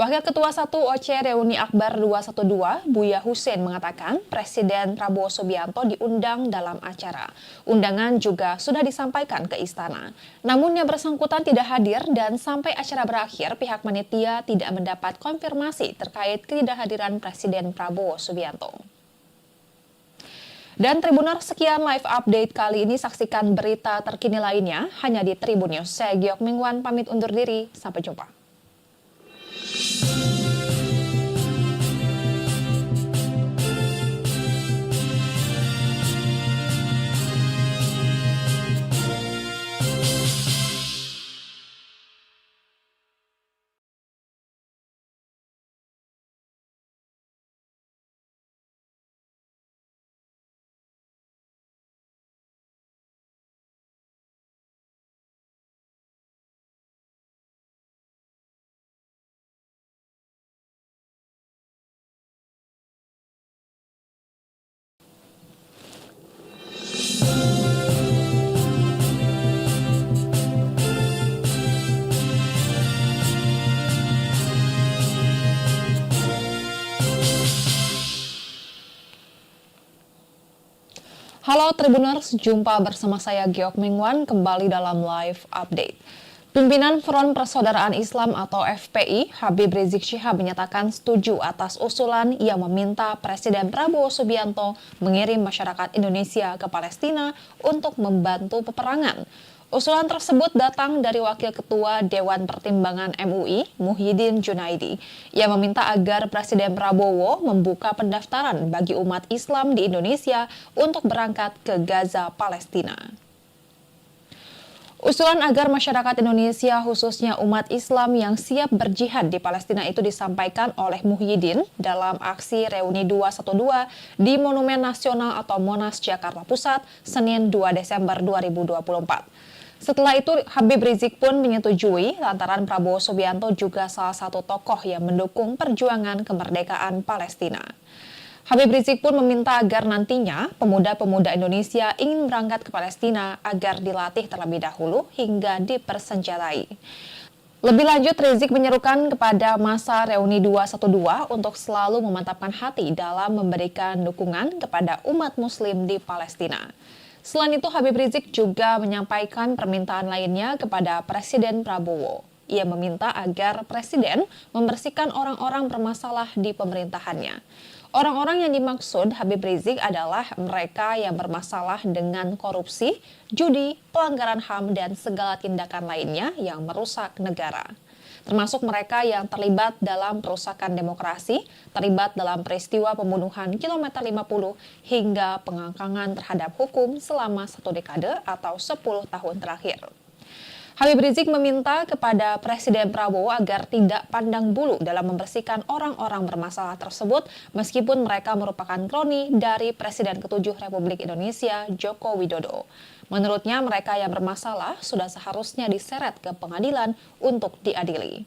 Wakil Ketua 1 OC Reuni Akbar 212 Buya Hussein mengatakan Presiden Prabowo Subianto diundang dalam acara. Undangan juga sudah disampaikan ke istana. Namun yang bersangkutan tidak hadir dan sampai acara berakhir pihak panitia tidak mendapat konfirmasi terkait ketidakhadiran Presiden Prabowo Subianto. Dan Tribuners, sekian live update kali ini. Saksikan berita terkini lainnya hanya di Tribun News. Saya Geok Mingwan pamit undur diri. Sampai jumpa. Halo Tribuners, jumpa bersama saya Geok Mingwan kembali dalam live update. Pimpinan Front Persaudaraan Islam atau FPI, Habib Rizik Syihab menyatakan setuju atas usulan yang meminta Presiden Prabowo Subianto mengirim masyarakat Indonesia ke Palestina untuk membantu peperangan. Usulan tersebut datang dari Wakil Ketua Dewan Pertimbangan MUI, Muhyiddin Junaidi, yang meminta agar Presiden Prabowo membuka pendaftaran bagi umat Islam di Indonesia untuk berangkat ke Gaza, Palestina. Usulan agar masyarakat Indonesia, khususnya umat Islam yang siap berjihad di Palestina itu disampaikan oleh Muhyiddin dalam aksi Reuni 212 di Monumen Nasional atau Monas, Jakarta Pusat, Senin 2 Desember 2024. Setelah itu, Habib Rizik pun menyetujui lantaran Prabowo Subianto juga salah satu tokoh yang mendukung perjuangan kemerdekaan Palestina. Habib Rizik pun meminta agar nantinya pemuda-pemuda Indonesia ingin berangkat ke Palestina agar dilatih terlebih dahulu hingga dipersenjatai. Lebih lanjut, Rizik menyerukan kepada masa Reuni 212 untuk selalu memantapkan hati dalam memberikan dukungan kepada umat Muslim di Palestina. Selain itu, Habib Rizik juga menyampaikan permintaan lainnya kepada Presiden Prabowo. Ia meminta agar Presiden membersihkan orang-orang bermasalah di pemerintahannya. Orang-orang yang dimaksud Habib Rizik adalah mereka yang bermasalah dengan korupsi, judi, pelanggaran HAM, dan segala tindakan lainnya yang merusak negara. Termasuk mereka yang terlibat dalam perusakan demokrasi, terlibat dalam peristiwa pembunuhan kilometer 50 hingga pengangkangan terhadap hukum selama 1 dekade atau 10 tahun terakhir. Habib Rizik meminta kepada Presiden Prabowo agar tidak pandang bulu dalam membersihkan orang-orang bermasalah tersebut meskipun mereka merupakan kroni dari Presiden ke-7 Republik Indonesia, Joko Widodo. Menurutnya, mereka yang bermasalah sudah seharusnya diseret ke pengadilan untuk diadili.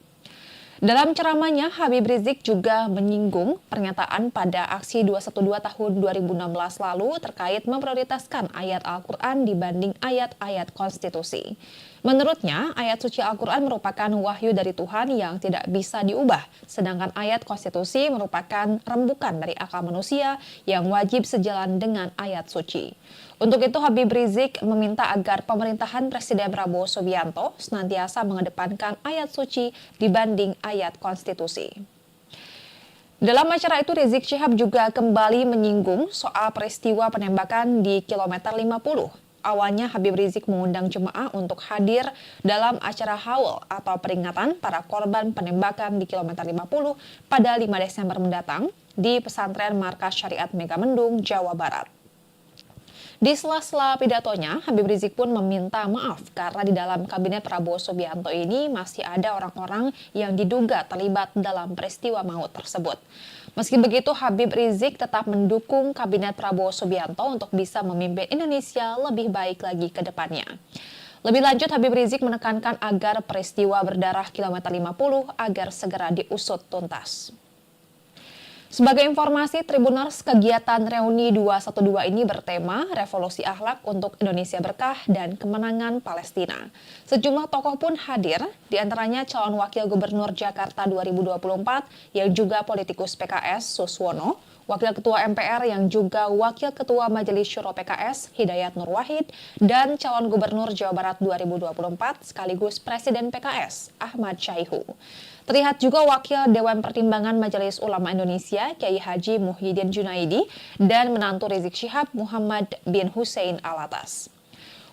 Dalam ceramahnya, Habib Rizik juga menyinggung pernyataan pada aksi 212 tahun 2016 lalu terkait memprioritaskan ayat Al-Quran dibanding ayat-ayat konstitusi. Menurutnya, ayat suci Al-Quran merupakan wahyu dari Tuhan yang tidak bisa diubah, sedangkan ayat konstitusi merupakan rembukan dari akal manusia yang wajib sejalan dengan ayat suci. Untuk itu, Habib Rizik meminta agar pemerintahan Presiden Prabowo Subianto senantiasa mengedepankan ayat suci dibanding ayat konstitusi. Dalam acara itu, Rizik Syihab juga kembali menyinggung soal peristiwa penembakan di kilometer 50. Awalnya Habib Rizik mengundang jemaah untuk hadir dalam acara haul atau peringatan para korban penembakan di kilometer 50 pada 5 Desember mendatang di pesantren Markas Syariat Megamendung, Jawa Barat. Di sela-sela pidatonya, Habib Rizik pun meminta maaf karena di dalam kabinet Prabowo Subianto ini masih ada orang-orang yang diduga terlibat dalam peristiwa maut tersebut. Meski begitu, Habib Rizik tetap mendukung kabinet Prabowo Subianto untuk bisa memimpin Indonesia lebih baik lagi ke depannya. Lebih lanjut, Habib Rizik menekankan agar peristiwa berdarah kilometer 50 agar segera diusut tuntas. Sebagai informasi, Tribuners, kegiatan Reuni 212 ini bertema Revolusi Akhlak untuk Indonesia Berkah dan Kemenangan Palestina. Sejumlah tokoh pun hadir, diantaranya calon Wakil Gubernur Jakarta 2024 yang juga politikus PKS Suswono, Wakil Ketua MPR yang juga Wakil Ketua Majelis Syuro PKS Hidayat Nur Wahid, dan calon Gubernur Jawa Barat 2024 sekaligus Presiden PKS Ahmad Syaihu. Terlihat juga Wakil Dewan Pertimbangan Majelis Ulama Indonesia Kiai Haji Muhyiddin Junaidi dan menantu Rizik Syihab Muhammad bin Hussein Alatas.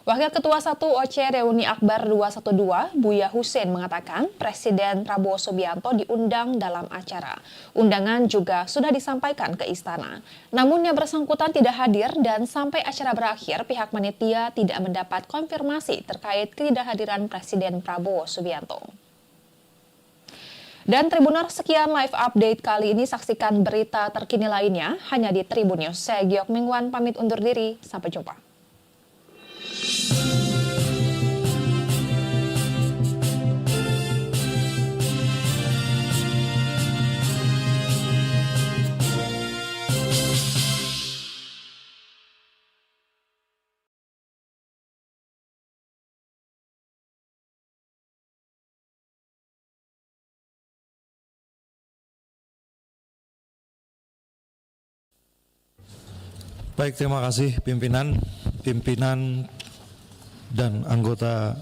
Wakil Ketua 1 OC Reuni Akbar 212 Buya Hussein mengatakan Presiden Prabowo Subianto diundang dalam acara. Undangan juga sudah disampaikan ke istana. Namun yang bersangkutan tidak hadir dan sampai acara berakhir pihak panitia tidak mendapat konfirmasi terkait ketidakhadiran Presiden Prabowo Subianto. Dan Tribuners, sekian live update kali ini. Saksikan berita terkini lainnya hanya di Tribun News. Saya Geok Mingwan pamit undur diri. Sampai jumpa. Baik, terima kasih pimpinan dan anggota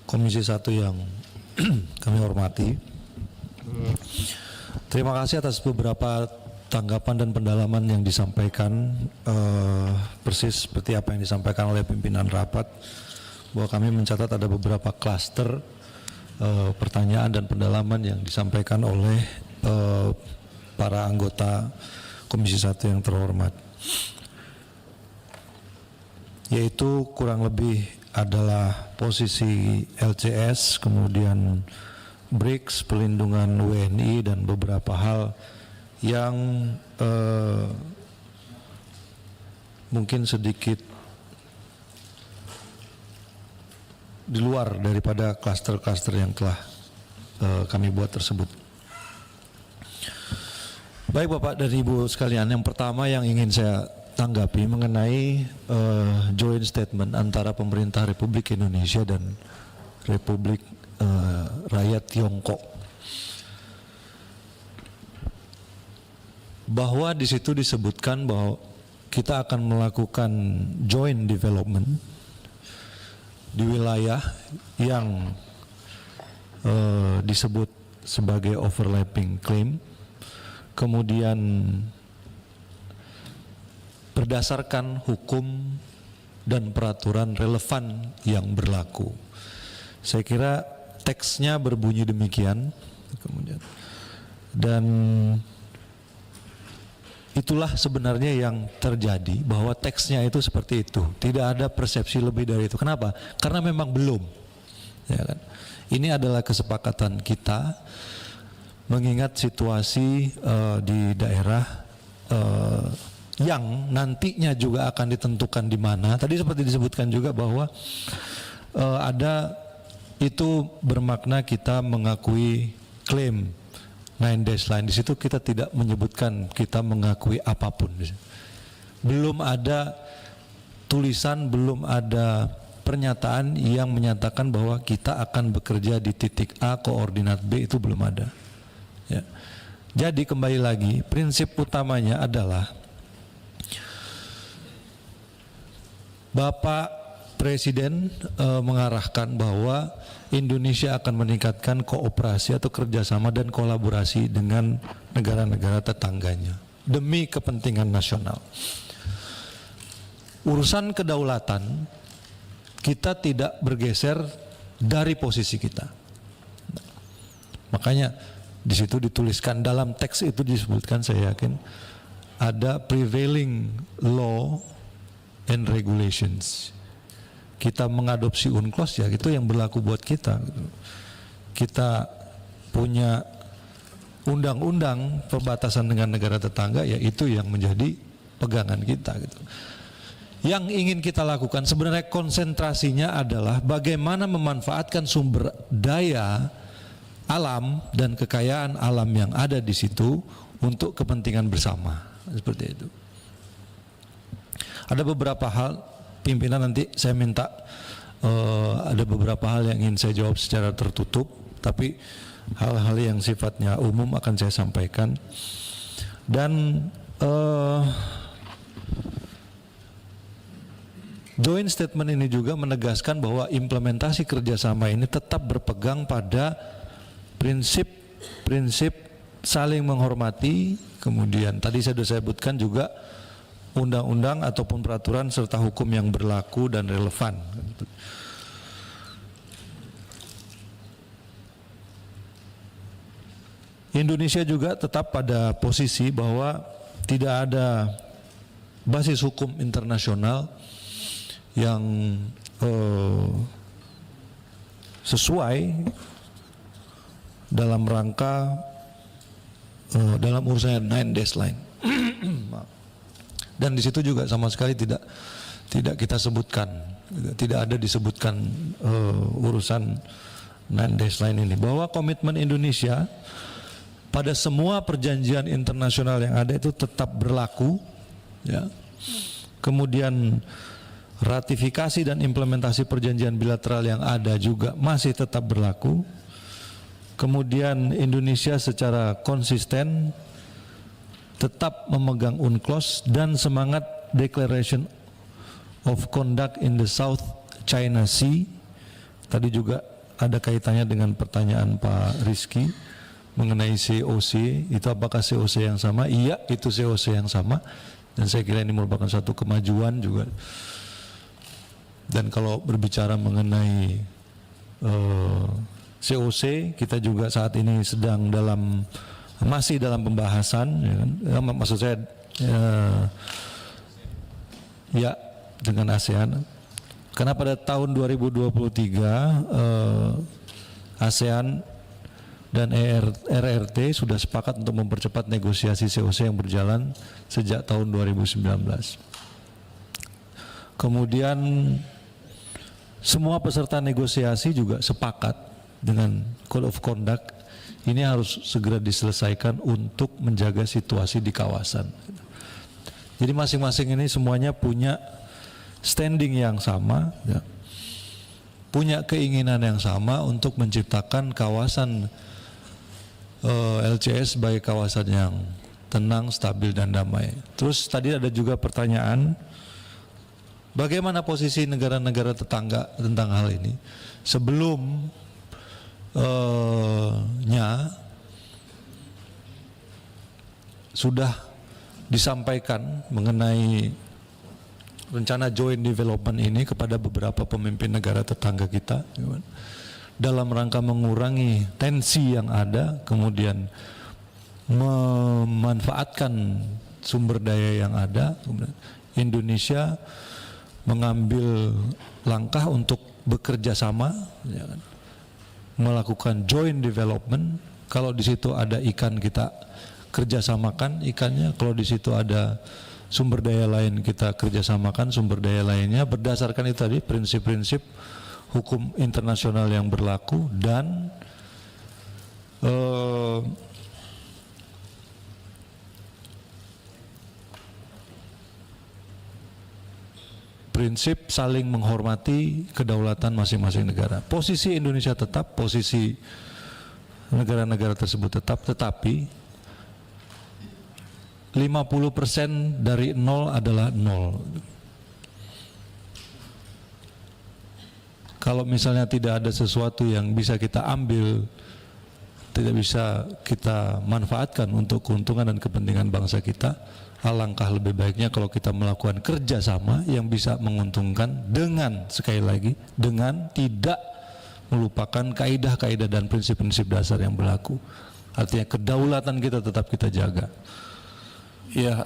Komisi 1 yang kami hormati. Terima kasih atas beberapa tanggapan dan pendalaman yang disampaikan, persis seperti apa yang disampaikan oleh pimpinan rapat, bahwa kami mencatat ada beberapa klaster pertanyaan dan pendalaman yang disampaikan oleh para anggota Komisi 1 yang terhormat, yaitu kurang lebih adalah posisi LCS, kemudian BRICS, pelindungan WNI, dan beberapa hal yang mungkin sedikit di luar daripada klaster-klaster yang telah kami buat tersebut. Baik Bapak dan Ibu sekalian, yang pertama yang ingin saya tanggapi mengenai joint statement antara pemerintah Republik Indonesia dan Republik Rakyat Tiongkok, bahwa di situ disebutkan bahwa kita akan melakukan joint development di wilayah yang disebut sebagai overlapping claim, kemudian berdasarkan hukum dan peraturan relevan yang berlaku. Saya kira teksnya berbunyi demikian, kemudian, dan itulah sebenarnya yang terjadi, bahwa teksnya itu seperti itu, tidak ada persepsi lebih dari itu. Kenapa? Karena memang belum, ya kan? Ini adalah kesepakatan kita mengingat situasi di daerah yang nantinya juga akan ditentukan di mana. Tadi seperti disebutkan juga bahwa ada itu bermakna kita mengakui klaim 9 dash line. Di situ kita tidak menyebutkan kita mengakui apapun. Belum ada tulisan, belum ada pernyataan yang menyatakan bahwa kita akan bekerja di titik A, koordinat B, itu belum ada. Ya. Jadi kembali lagi, prinsip utamanya adalah Bapak Presiden mengarahkan bahwa Indonesia akan meningkatkan kooperasi atau kerjasama dan kolaborasi dengan negara-negara tetangganya demi kepentingan nasional. Urusan kedaulatan kita tidak bergeser dari posisi kita. Makanya di situ dituliskan, dalam teks itu disebutkan, saya yakin ada prevailing law and regulations. Kita mengadopsi UNCLOS, ya itu yang berlaku buat kita. Kita punya undang-undang perbatasan dengan negara tetangga, ya itu yang menjadi pegangan kita gitu. Yang ingin kita lakukan sebenarnya konsentrasinya adalah bagaimana memanfaatkan sumber daya alam dan kekayaan alam yang ada di situ untuk kepentingan bersama, seperti itu. Ada beberapa hal, pimpinan nanti saya minta ada beberapa hal yang ingin saya jawab secara tertutup, tapi hal-hal yang sifatnya umum akan saya sampaikan. Dan joint statement ini juga menegaskan bahwa implementasi kerjasama ini tetap berpegang pada prinsip saling menghormati, kemudian tadi saya sudah sebutkan juga undang-undang ataupun peraturan serta hukum yang berlaku dan relevan. Indonesia juga tetap pada posisi bahwa tidak ada basis hukum internasional yang sesuai dalam rangka dalam urusan 9 dash line. Dan di situ juga sama sekali tidak kita sebutkan, tidak ada disebutkan urusan 9 dash line ini, bahwa komitmen Indonesia pada semua perjanjian internasional yang ada itu tetap berlaku, ya. Kemudian ratifikasi dan implementasi perjanjian bilateral yang ada juga masih tetap berlaku. Kemudian Indonesia secara konsisten tetap memegang UNCLOS dan semangat Declaration of Conduct in the South China Sea. Tadi juga ada kaitannya dengan pertanyaan Pak Rizky mengenai COC, itu apakah COC yang sama? Iya, itu COC yang sama, dan saya kira ini merupakan satu kemajuan juga. Dan kalau berbicara mengenai COC, kita juga saat ini sedang masih dalam pembahasan, ya kan? Maksud saya ya dengan ASEAN. Karena pada tahun 2023 ASEAN dan RRT sudah sepakat untuk mempercepat negosiasi COC yang berjalan sejak tahun 2019. Kemudian semua peserta negosiasi juga sepakat dengan Code of Conduct ini harus segera diselesaikan untuk menjaga situasi di kawasan. Jadi masing-masing ini semuanya punya standing yang sama, ya, punya keinginan yang sama untuk menciptakan kawasan LCS sebagai kawasan yang tenang, stabil, dan damai. Terus tadi ada juga pertanyaan, bagaimana posisi negara-negara tetangga tentang hal ini? Sebelumnya sudah disampaikan mengenai rencana joint development ini kepada beberapa pemimpin negara tetangga kita dalam rangka mengurangi tensi yang ada, kemudian memanfaatkan sumber daya yang ada. Indonesia mengambil langkah untuk bekerja sama, ya kan, melakukan joint development. Kalau di situ ada ikan, kita kerjasamakan ikannya. Kalau di situ ada sumber daya lain, kita kerjasamakan sumber daya lainnya berdasarkan itu tadi prinsip-prinsip hukum internasional yang berlaku dan prinsip saling menghormati kedaulatan masing-masing negara. Posisi Indonesia tetap, posisi negara-negara tersebut tetap, tetapi 50% dari nol adalah nol. Kalau misalnya tidak ada sesuatu yang bisa kita ambil, tidak bisa kita manfaatkan untuk keuntungan dan kepentingan bangsa kita, alangkah lebih baiknya kalau kita melakukan kerjasama yang bisa menguntungkan dengan, sekali lagi, dengan tidak melupakan kaidah-kaidah dan prinsip-prinsip dasar yang berlaku. Artinya kedaulatan kita tetap kita jaga. Ya,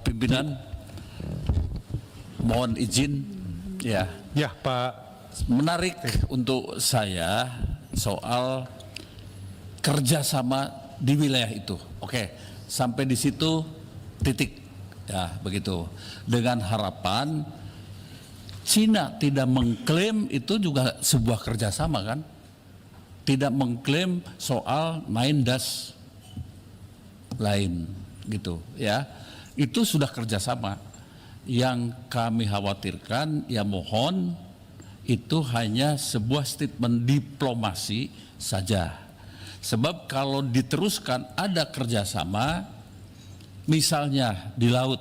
pimpinan, mohon izin, ya. Ya, Pak. Menarik untuk saya soal kerjasama di wilayah itu. Oke, sampai di situ titik, ya begitu. Dengan harapan Cina tidak mengklaim itu juga sebuah kerjasama kan? Tidak mengklaim soal 9 lain. Gitu ya, itu sudah kerjasama. Yang kami khawatirkan, ya mohon itu hanya sebuah statement diplomasi saja. Sebab kalau diteruskan ada kerjasama, misalnya di laut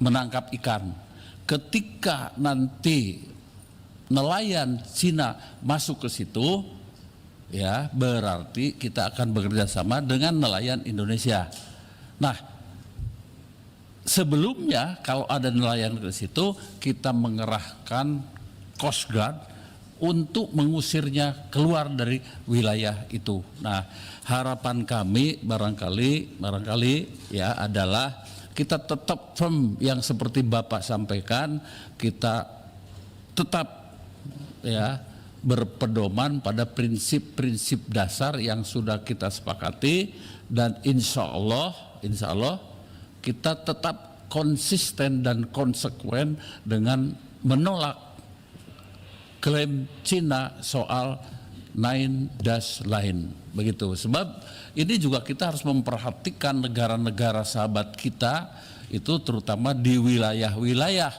menangkap ikan, ketika nanti nelayan Cina masuk ke situ, ya berarti kita akan bekerja sama dengan nelayan Indonesia. Nah, sebelumnya kalau ada nelayan ke situ, kita mengerahkan Coast Guard untuk mengusirnya keluar dari wilayah itu. Nah, harapan kami barangkali ya adalah kita tetap firm yang seperti Bapak sampaikan, kita tetap ya berpedoman pada prinsip-prinsip dasar yang sudah kita sepakati, dan insya Allah kita tetap konsisten dan konsekuen dengan menolak klaim Cina soal 9 lain, begitu. Sebab ini juga kita harus memperhatikan negara-negara sahabat kita itu, terutama di wilayah-wilayah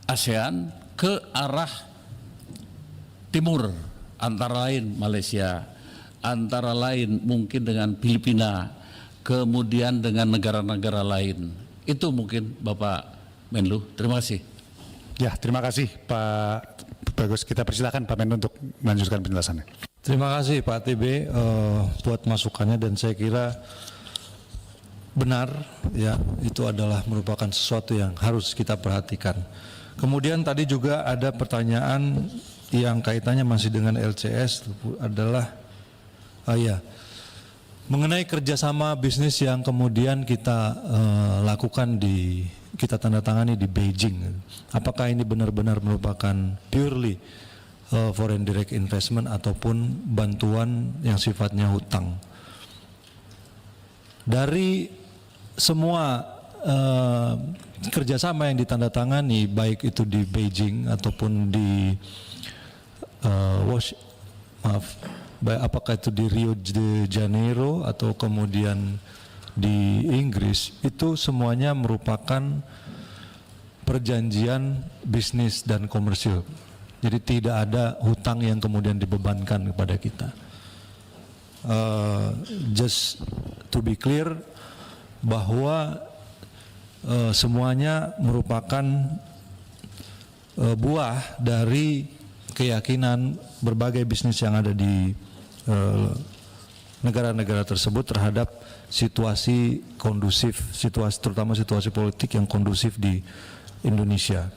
ASEAN ke arah timur, antara lain Malaysia, antara lain mungkin dengan Filipina, kemudian dengan negara-negara lain. Itu mungkin Bapak Menlu. Terima kasih. Ya, terima kasih Pak Bagus. Kita persilakan Pak Menlu untuk melanjutkan penjelasannya. Terima kasih Pak TB buat masukannya, dan saya kira benar ya, itu adalah merupakan sesuatu yang harus kita perhatikan. Kemudian tadi juga ada pertanyaan yang kaitannya masih dengan LCS adalah mengenai kerjasama bisnis yang kemudian kita lakukan kita tanda tangani di Beijing. Apakah ini benar-benar merupakan purely foreign direct investment ataupun bantuan yang sifatnya hutang? Dari semua kerjasama yang ditandatangani, baik itu di Beijing ataupun di apakah itu di Rio de Janeiro atau kemudian di Inggris, itu semuanya merupakan perjanjian bisnis dan komersil. Jadi tidak ada hutang yang kemudian dibebankan kepada kita. Just to be clear, bahwa semuanya merupakan buah dari keyakinan berbagai bisnis yang ada di negara-negara tersebut terhadap situasi kondusif, terutama situasi politik yang kondusif di Indonesia.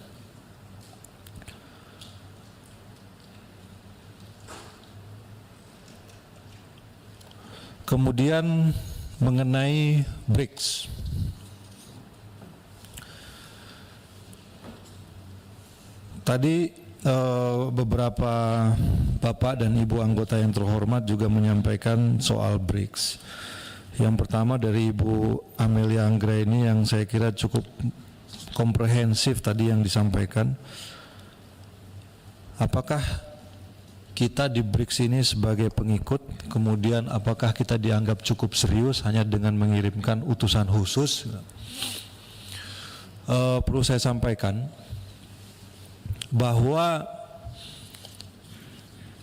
Kemudian mengenai BRICS, tadi beberapa Bapak dan Ibu anggota yang terhormat juga menyampaikan soal BRICS. Yang pertama dari Ibu Amelia Anggraini yang saya kira cukup komprehensif tadi yang disampaikan. Apakah kita di BRICS ini sebagai pengikut, kemudian apakah kita dianggap cukup serius hanya dengan mengirimkan utusan khusus? Perlu saya sampaikan bahwa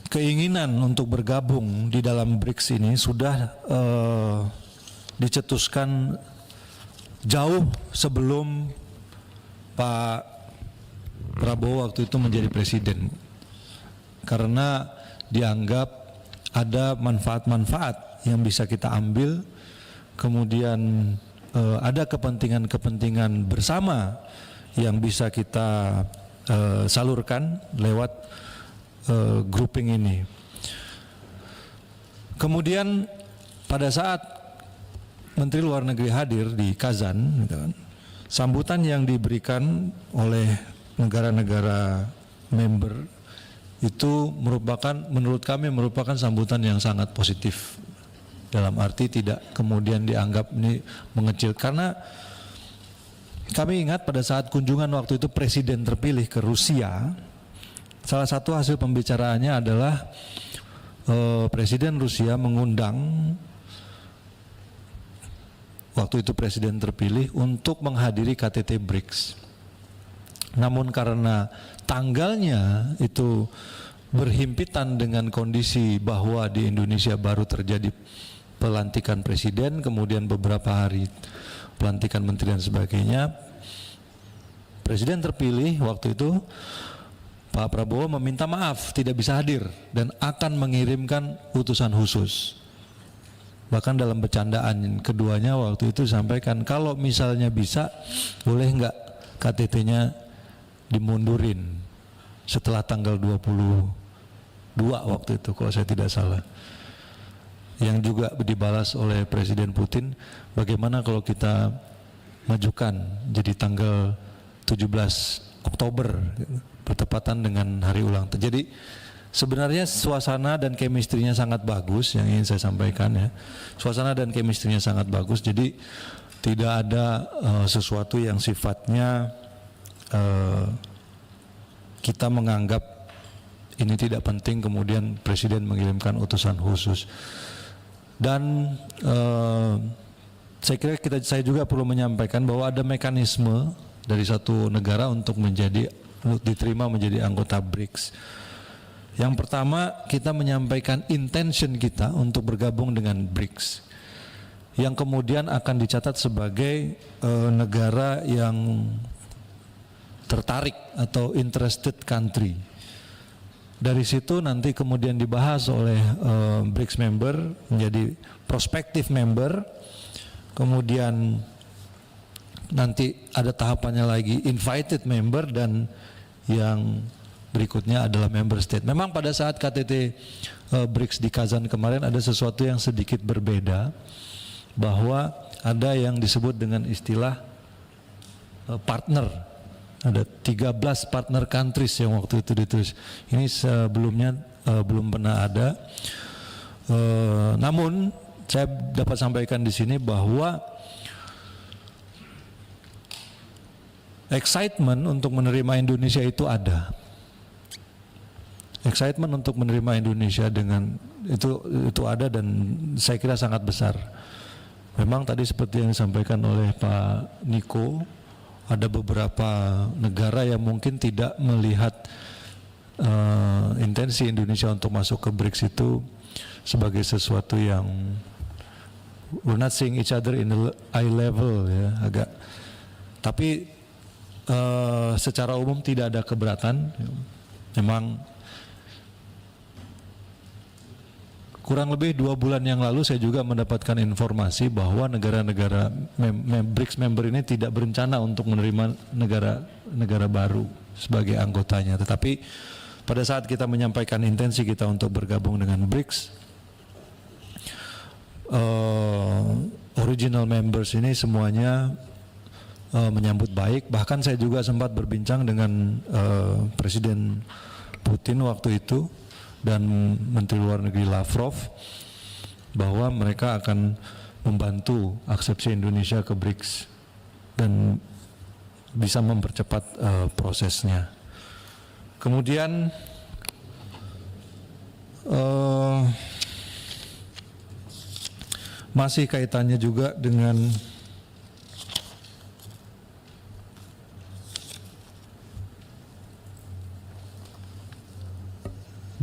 keinginan untuk bergabung di dalam BRICS ini sudah dicetuskan jauh sebelum Pak Prabowo waktu itu menjadi presiden, karena dianggap ada manfaat-manfaat yang bisa kita ambil, kemudian ada kepentingan-kepentingan bersama yang bisa kita salurkan lewat grouping ini. Kemudian pada saat Menteri Luar Negeri hadir di Kazan, gitu kan, sambutan yang diberikan oleh negara-negara member itu menurut kami merupakan sambutan yang sangat positif, dalam arti tidak kemudian dianggap ini mengecil, karena kami ingat pada saat kunjungan waktu itu presiden terpilih ke Rusia, salah satu hasil pembicaraannya adalah presiden Rusia mengundang waktu itu presiden terpilih untuk menghadiri KTT BRICS. Namun karena tanggalnya itu berhimpitan dengan kondisi bahwa di Indonesia baru terjadi pelantikan presiden, kemudian beberapa hari pelantikan menteri dan sebagainya, presiden terpilih waktu itu Pak Prabowo meminta maaf tidak bisa hadir dan akan mengirimkan utusan khusus. Bahkan dalam bercandaan keduanya waktu itu sampaikan, kalau misalnya bisa boleh enggak KTT-nya dimundurin setelah tanggal 22 waktu itu kalau saya tidak salah. Yang juga dibalas oleh Presiden Putin, bagaimana kalau kita majukan jadi tanggal 17 Oktober bertepatan dengan hari ulang tahun. Jadi sebenarnya suasana dan chemistry-nya sangat bagus, yang ingin saya sampaikan ya. Suasana dan chemistry-nya sangat bagus, jadi tidak ada sesuatu yang sifatnya kita menganggap ini tidak penting kemudian presiden mengirimkan utusan khusus. Dan saya kira saya juga perlu menyampaikan bahwa ada mekanisme dari satu negara untuk diterima menjadi anggota BRICS. Yang pertama, kita menyampaikan intention kita untuk bergabung dengan BRICS, yang kemudian akan dicatat sebagai negara yang tertarik atau interested country. Dari situ nanti kemudian dibahas oleh BRICS member menjadi prospective member, kemudian nanti ada tahapannya lagi invited member, dan yang berikutnya adalah member state. Memang pada saat KTT BRICS di Kazan kemarin ada sesuatu yang sedikit berbeda, bahwa ada yang disebut dengan istilah partner. Ada 13 partner countries yang waktu itu ditulis. Ini sebelumnya belum pernah ada. Namun saya dapat sampaikan di sini bahwa excitement untuk menerima Indonesia itu ada. Excitement untuk menerima Indonesia dengan itu ada, dan saya kira sangat besar. Memang tadi seperti yang disampaikan oleh Pak Niko, ada beberapa negara yang mungkin tidak melihat intensi Indonesia untuk masuk ke BRICS itu sebagai sesuatu yang we're not seeing each other in the eye level, ya, agak. Tapi secara umum tidak ada keberatan. Memang kurang lebih 2 bulan yang lalu saya juga mendapatkan informasi bahwa negara-negara BRICS member ini tidak berencana untuk menerima negara baru sebagai anggotanya. Tetapi pada saat kita menyampaikan intensi kita untuk bergabung dengan BRICS, original members ini semuanya menyambut baik. Bahkan saya juga sempat berbincang dengan Presiden Putin waktu itu dan Menteri Luar Negeri Lavrov, bahwa mereka akan membantu aksepsi Indonesia ke BRICS dan bisa mempercepat prosesnya. Kemudian masih kaitannya juga dengan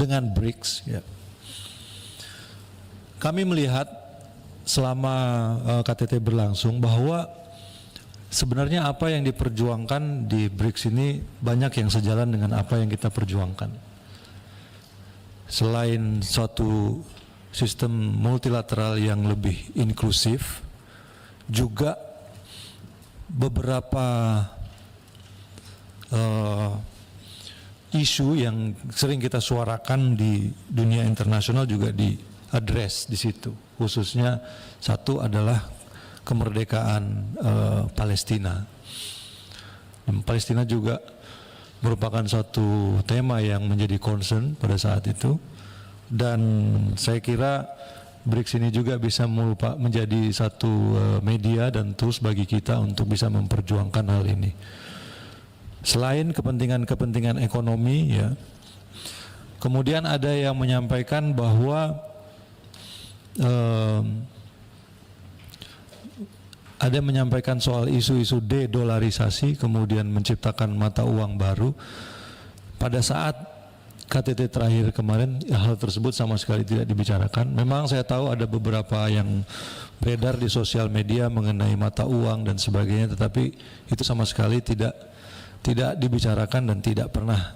BRICS, ya. Kami melihat selama KTT berlangsung bahwa sebenarnya apa yang diperjuangkan di BRICS ini banyak yang sejalan dengan apa yang kita perjuangkan. Selain suatu sistem multilateral yang lebih inklusif, juga beberapa isu yang sering kita suarakan di dunia internasional juga diadres di situ. Khususnya satu adalah kemerdekaan Palestina. Dan Palestina juga merupakan satu tema yang menjadi concern pada saat itu, dan saya kira BRICS ini juga bisa menjadi satu media dan tools bagi kita untuk bisa memperjuangkan hal ini. Selain kepentingan-kepentingan ekonomi, ya, kemudian ada yang menyampaikan bahwa ada yang menyampaikan soal isu-isu de-dolarisasi, kemudian menciptakan mata uang baru. Pada saat KTT terakhir kemarin, hal tersebut sama sekali tidak dibicarakan. Memang saya tahu ada beberapa yang beredar di sosial media mengenai mata uang dan sebagainya, tetapi itu sama sekali tidak dibicarakan dan tidak pernah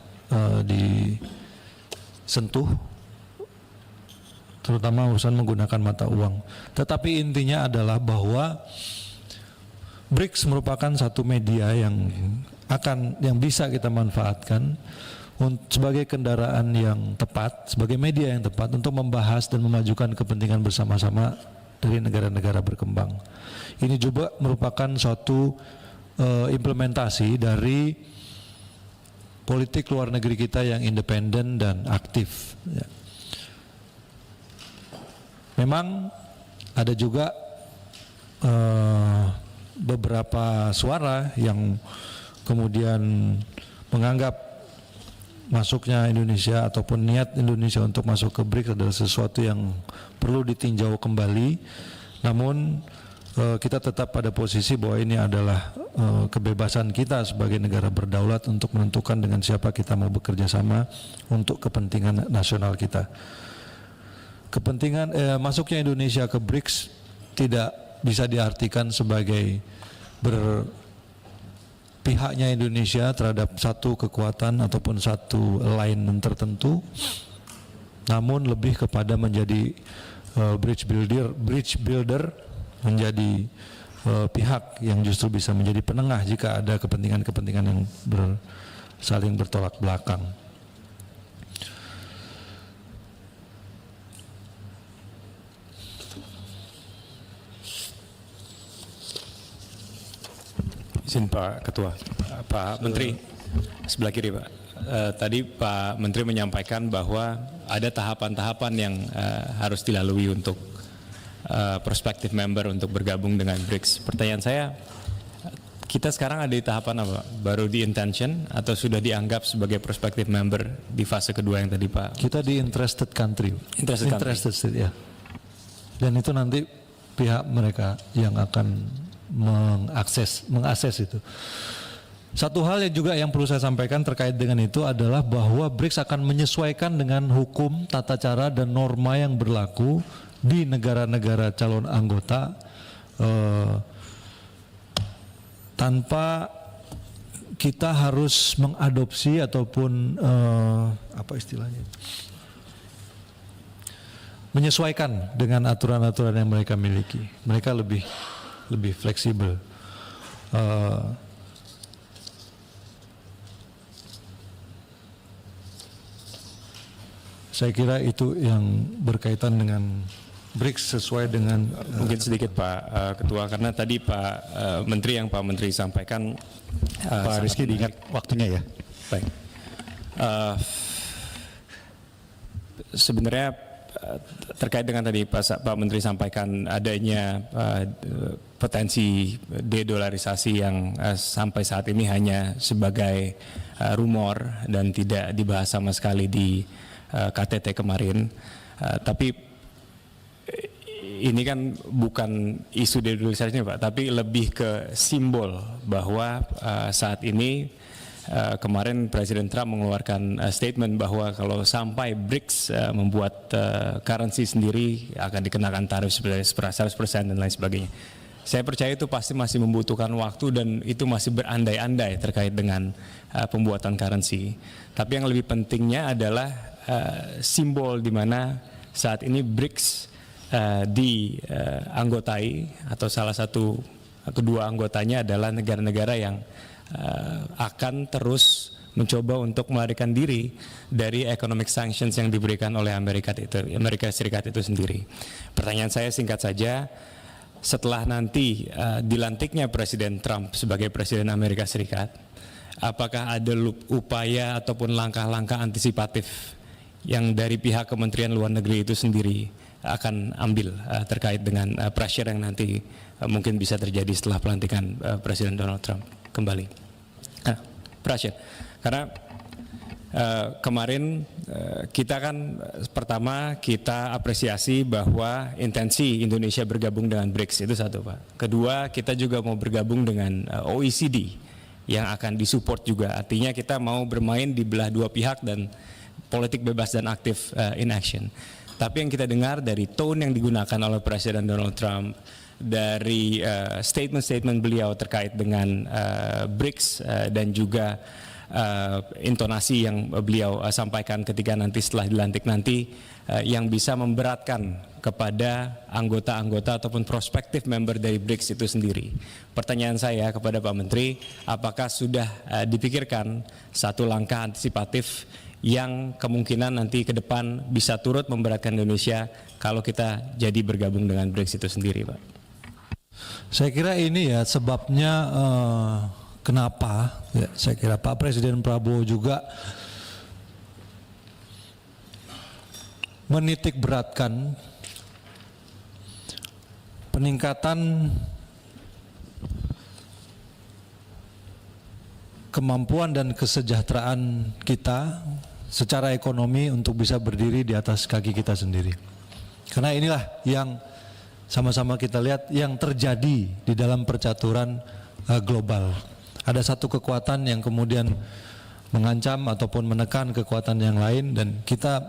disentuh, terutama urusan menggunakan mata uang. Tetapi intinya adalah bahwa BRICS merupakan satu media yang bisa kita manfaatkan sebagai kendaraan yang tepat, sebagai media yang tepat untuk membahas dan memajukan kepentingan bersama-sama dari negara-negara berkembang. Ini juga merupakan suatu implementasi dari politik luar negeri kita yang independen dan aktif, ya. Memang ada juga beberapa suara yang kemudian menganggap masuknya Indonesia ataupun niat Indonesia untuk masuk ke BRICS adalah sesuatu yang perlu ditinjau kembali. Namun kita tetap pada posisi bahwa ini adalah kebebasan kita sebagai negara berdaulat untuk menentukan dengan siapa kita mau bekerja sama untuk kepentingan nasional kita. Kepentingan masuknya Indonesia ke BRICS tidak bisa diartikan sebagai pihaknya Indonesia terhadap satu kekuatan ataupun satu alignment tertentu, namun lebih kepada menjadi bridge builder, menjadi pihak yang justru bisa menjadi penengah jika ada kepentingan-kepentingan yang saling bertolak belakang. Izin Pak Ketua, Pak Menteri, sebelah kiri Pak. Tadi Pak Menteri menyampaikan bahwa ada tahapan-tahapan yang harus dilalui untuk prospective member untuk bergabung dengan BRICS. Pertanyaan saya, kita sekarang ada di tahapan apa? Baru di intention atau sudah dianggap sebagai prospective member di fase kedua yang tadi Pak? Kita di interested country. Interested state, ya. Dan itu nanti pihak mereka yang akan mengakses itu. Satu hal yang juga yang perlu saya sampaikan terkait dengan itu adalah bahwa BRICS akan menyesuaikan dengan hukum, tata cara dan norma yang berlaku di negara-negara calon anggota tanpa kita harus mengadopsi ataupun apa istilahnya, menyesuaikan dengan aturan-aturan yang mereka miliki. Mereka lebih fleksibel. Saya kira itu yang berkaitan dengan BRICS sesuai dengan mungkin sedikit Pak Ketua, karena tadi Pak Menteri sampaikan Pak Rizky diingat waktunya ya. Baik. Sebenarnya terkait dengan tadi Pak Menteri sampaikan adanya potensi dedolarisasi yang sampai saat ini hanya sebagai rumor dan tidak dibahas sama sekali di KTT kemarin. Tapi ini kan bukan isu dedolarisasinya Pak, tapi lebih ke simbol bahwa saat ini kemarin Presiden Trump mengeluarkan statement bahwa kalau sampai BRICS membuat currency sendiri akan dikenakan tarif 100% dan lain sebagainya. Saya percaya itu pasti masih membutuhkan waktu dan itu masih berandai-andai terkait dengan pembuatan currency. Tapi yang lebih pentingnya adalah simbol di mana saat ini BRICS dianggotai atau salah satu kedua anggotanya adalah negara-negara yang akan terus mencoba untuk melarikan diri dari economic sanctions yang diberikan oleh Amerika Serikat itu sendiri. Pertanyaan saya singkat saja, setelah nanti dilantiknya Presiden Trump sebagai Presiden Amerika Serikat, apakah ada upaya ataupun langkah-langkah antisipatif yang dari pihak Kementerian Luar Negeri itu sendiri akan ambil terkait dengan pressure yang nanti mungkin bisa terjadi setelah pelantikan Presiden Donald Trump kembali? Pressure. Karena kemarin kita kan pertama kita apresiasi bahwa intensi Indonesia bergabung dengan BRICS itu satu Pak. Kedua, kita juga mau bergabung dengan OECD yang akan disupport juga. Artinya kita mau bermain di belah dua pihak dan politik bebas dan aktif in action. Tapi yang kita dengar dari tone yang digunakan oleh Presiden Donald Trump, dari statement-statement beliau terkait dengan BRICS dan juga intonasi yang beliau sampaikan ketika nanti setelah dilantik nanti yang bisa memberatkan kepada anggota-anggota ataupun prospektif member dari BRICS itu sendiri. Pertanyaan saya kepada Pak Menteri, apakah sudah dipikirkan satu langkah antisipatif yang kemungkinan nanti ke depan bisa turut memberatkan Indonesia kalau kita jadi bergabung dengan BRICS itu sendiri Pak? Saya kira ini ya sebabnya kenapa ya, saya kira Pak Presiden Prabowo juga menitik beratkan peningkatan kemampuan dan kesejahteraan kita secara ekonomi untuk bisa berdiri di atas kaki kita sendiri. Karena inilah yang sama-sama kita lihat yang terjadi di dalam percaturan global. Ada satu kekuatan yang kemudian mengancam ataupun menekan kekuatan yang lain dan kita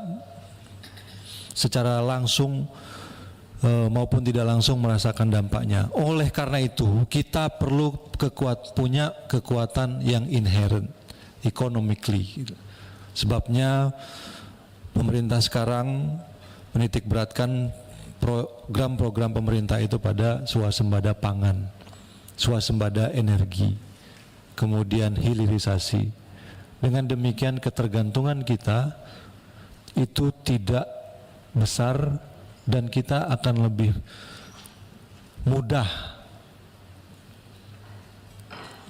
secara langsung maupun tidak langsung merasakan dampaknya. Oleh karena itu, kita perlu punya kekuatan yang inherent economically. Gitu. Sebabnya pemerintah sekarang menitik beratkan program-program pemerintah itu pada swasembada pangan, swasembada energi, kemudian hilirisasi. Dengan demikian ketergantungan kita itu tidak besar dan kita akan lebih mudah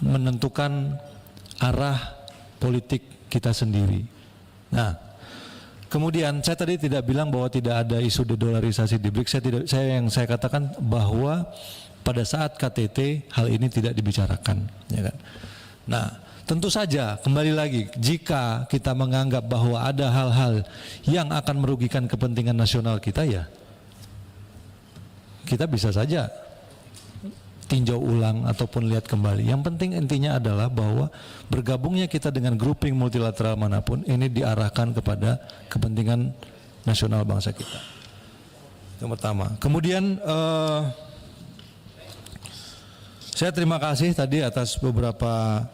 menentukan arah politik kita sendiri. Nah, kemudian saya tadi tidak bilang bahwa tidak ada isu dedolarisasi di BRICS. Saya katakan bahwa pada saat KTT hal ini tidak dibicarakan, ya kan. Nah, tentu saja kembali lagi jika kita menganggap bahwa ada hal-hal yang akan merugikan kepentingan nasional kita, ya kita bisa saja tinjau ulang ataupun lihat kembali. Yang penting intinya adalah bahwa bergabungnya kita dengan grouping multilateral manapun ini diarahkan kepada kepentingan nasional bangsa kita. Yang pertama. Kemudian saya terima kasih tadi atas beberapa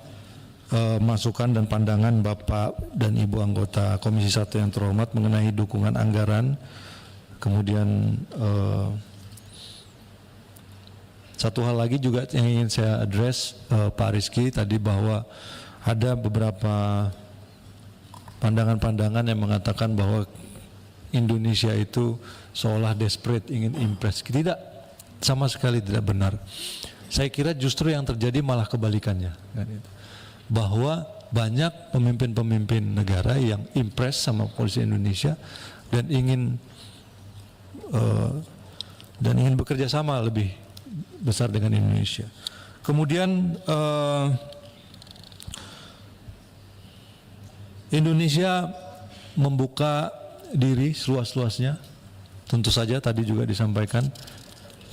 masukan dan pandangan Bapak dan Ibu anggota Komisi 1 yang terhormat mengenai dukungan anggaran. Kemudian satu hal lagi juga yang ingin saya address Pak Rizky tadi, bahwa ada beberapa pandangan-pandangan yang mengatakan bahwa Indonesia itu seolah desperate ingin impress. Tidak, sama sekali tidak benar. Saya kira justru yang terjadi malah kebalikannya, bahwa banyak pemimpin-pemimpin negara yang impress sama polisi Indonesia dan ingin bekerja sama lebih besar dengan Indonesia. Kemudian Indonesia membuka diri seluas-luasnya, tentu saja tadi juga disampaikan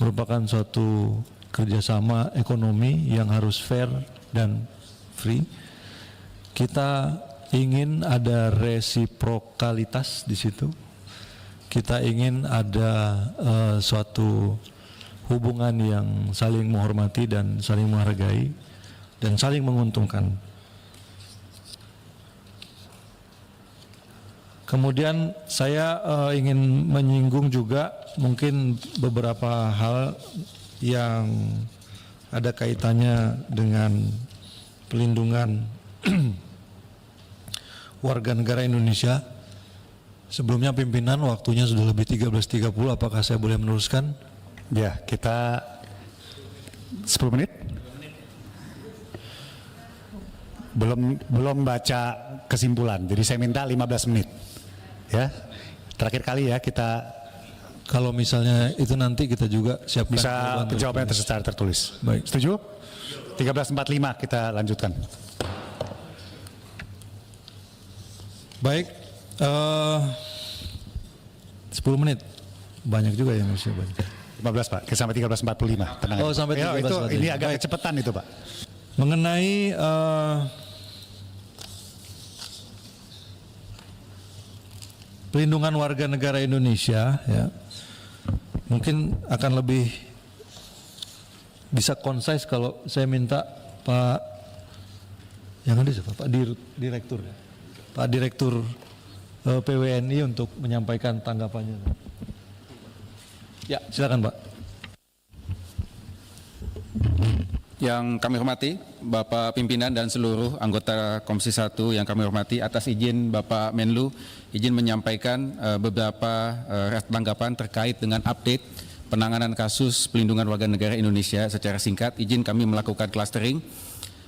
merupakan suatu kerjasama ekonomi yang harus fair dan free. Kita ingin ada resiprokalitas di situ. Kita ingin ada suatu hubungan yang saling menghormati dan saling menghargai dan saling menguntungkan. Kemudian saya ingin menyinggung juga mungkin beberapa hal yang ada kaitannya dengan pelindungan warga negara Indonesia. Sebelumnya pimpinan, waktunya sudah lebih 13.30, apakah saya boleh meneruskan? Ya, kita 10 menit. Belum baca kesimpulan, jadi saya minta 15 menit. Ya, terakhir kali ya kita. Kalau misalnya itu nanti kita juga siapkan Bisa jawabannya secara tertulis. Baik. Setuju? 13.45 kita lanjutkan. Baik, 10 menit. Banyak juga yang masih banyak. 15 Pak, sampai 13.45. Tenang. Oh, sampai 13.45. Ini agak Baik. kecepatan itu Pak. Mengenai pelindungan warga negara Indonesia, ya, mungkin akan lebih bisa concise kalau saya minta Pak, yang ada siapa? Pak Direktur, Pak Direktur PWNI untuk menyampaikan tanggapannya. Ya, silakan Pak. Yang kami hormati, Bapak Pimpinan dan seluruh anggota Komisi 1 yang kami hormati, atas izin Bapak Menlu, izin menyampaikan beberapa tanggapan terkait dengan update penanganan kasus pelindungan warga negara Indonesia secara singkat. Izin kami melakukan clustering.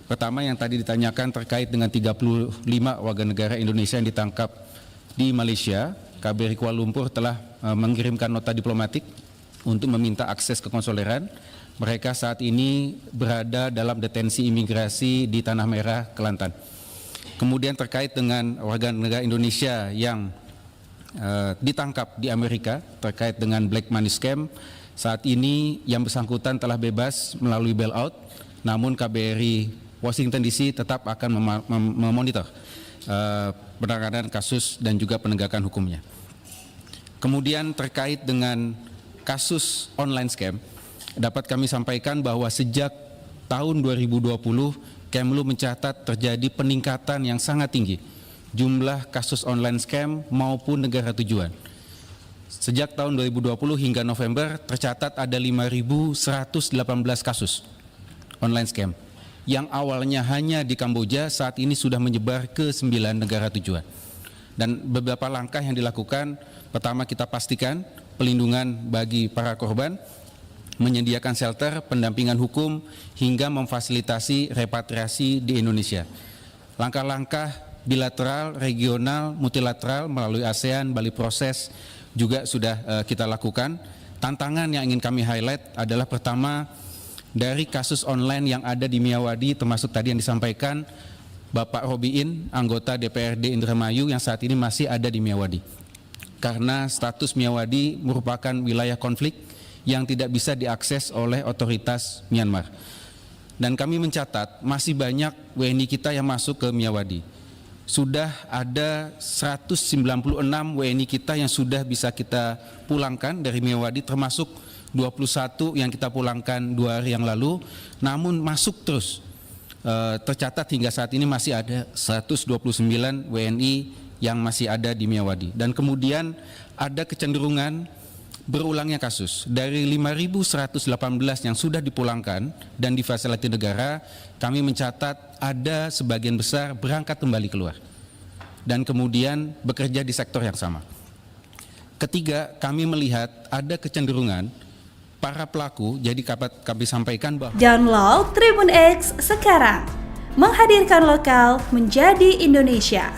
Pertama, yang tadi ditanyakan terkait dengan 35 warga negara Indonesia yang ditangkap di Malaysia. KBRI Kuala Lumpur telah mengirimkan nota diplomatik untuk meminta akses ke konsuleran. Mereka saat ini berada dalam detensi imigrasi di Tanah Merah, Kelantan. Kemudian terkait dengan warga negara Indonesia yang ditangkap di Amerika terkait dengan black money scam, saat ini yang bersangkutan telah bebas melalui bailout, namun KBRI Washington DC tetap akan memonitor penanganan kasus dan juga penegakan hukumnya. Kemudian terkait dengan kasus online scam, dapat kami sampaikan bahwa sejak tahun 2020, Kemlu mencatat terjadi peningkatan yang sangat tinggi jumlah kasus online scam maupun negara tujuan. Sejak tahun 2020 hingga November tercatat ada 5.118 kasus online scam yang awalnya hanya di Kamboja, saat ini sudah menyebar ke 9 negara tujuan. Dan beberapa langkah yang dilakukan, pertama kita pastikan pelindungan bagi para korban, menyediakan shelter, pendampingan hukum, hingga memfasilitasi repatriasi di Indonesia. Langkah-langkah bilateral, regional, multilateral melalui ASEAN, Bali Proses juga sudah kita lakukan. Tantangan yang ingin kami highlight adalah pertama, dari kasus online yang ada di Miyawadi, termasuk tadi yang disampaikan Bapak Robiin, anggota DPRD Indramayu yang saat ini masih ada di Miyawadi. Karena status Miyawadi merupakan wilayah konflik yang tidak bisa diakses oleh otoritas Myanmar. Dan kami mencatat masih banyak WNI kita yang masuk ke Miyawadi. Sudah ada 196 WNI kita yang sudah bisa kita pulangkan dari Miyawadi, termasuk 21 yang kita pulangkan 2 hari yang lalu, namun masuk terus. Tercatat hingga saat ini masih ada 129 WNI yang masih ada di Miyawadi. Dan kemudian ada kecenderungan berulangnya kasus. Dari 5.118 yang sudah dipulangkan dan difasilitasi negara, kami mencatat ada sebagian besar berangkat kembali keluar dan kemudian bekerja di sektor yang sama. Ketiga, kami melihat ada kecenderungan para pelaku, jadi kami sampaikan bahwa Download Tribun X sekarang, menghadirkan lokal menjadi Indonesia.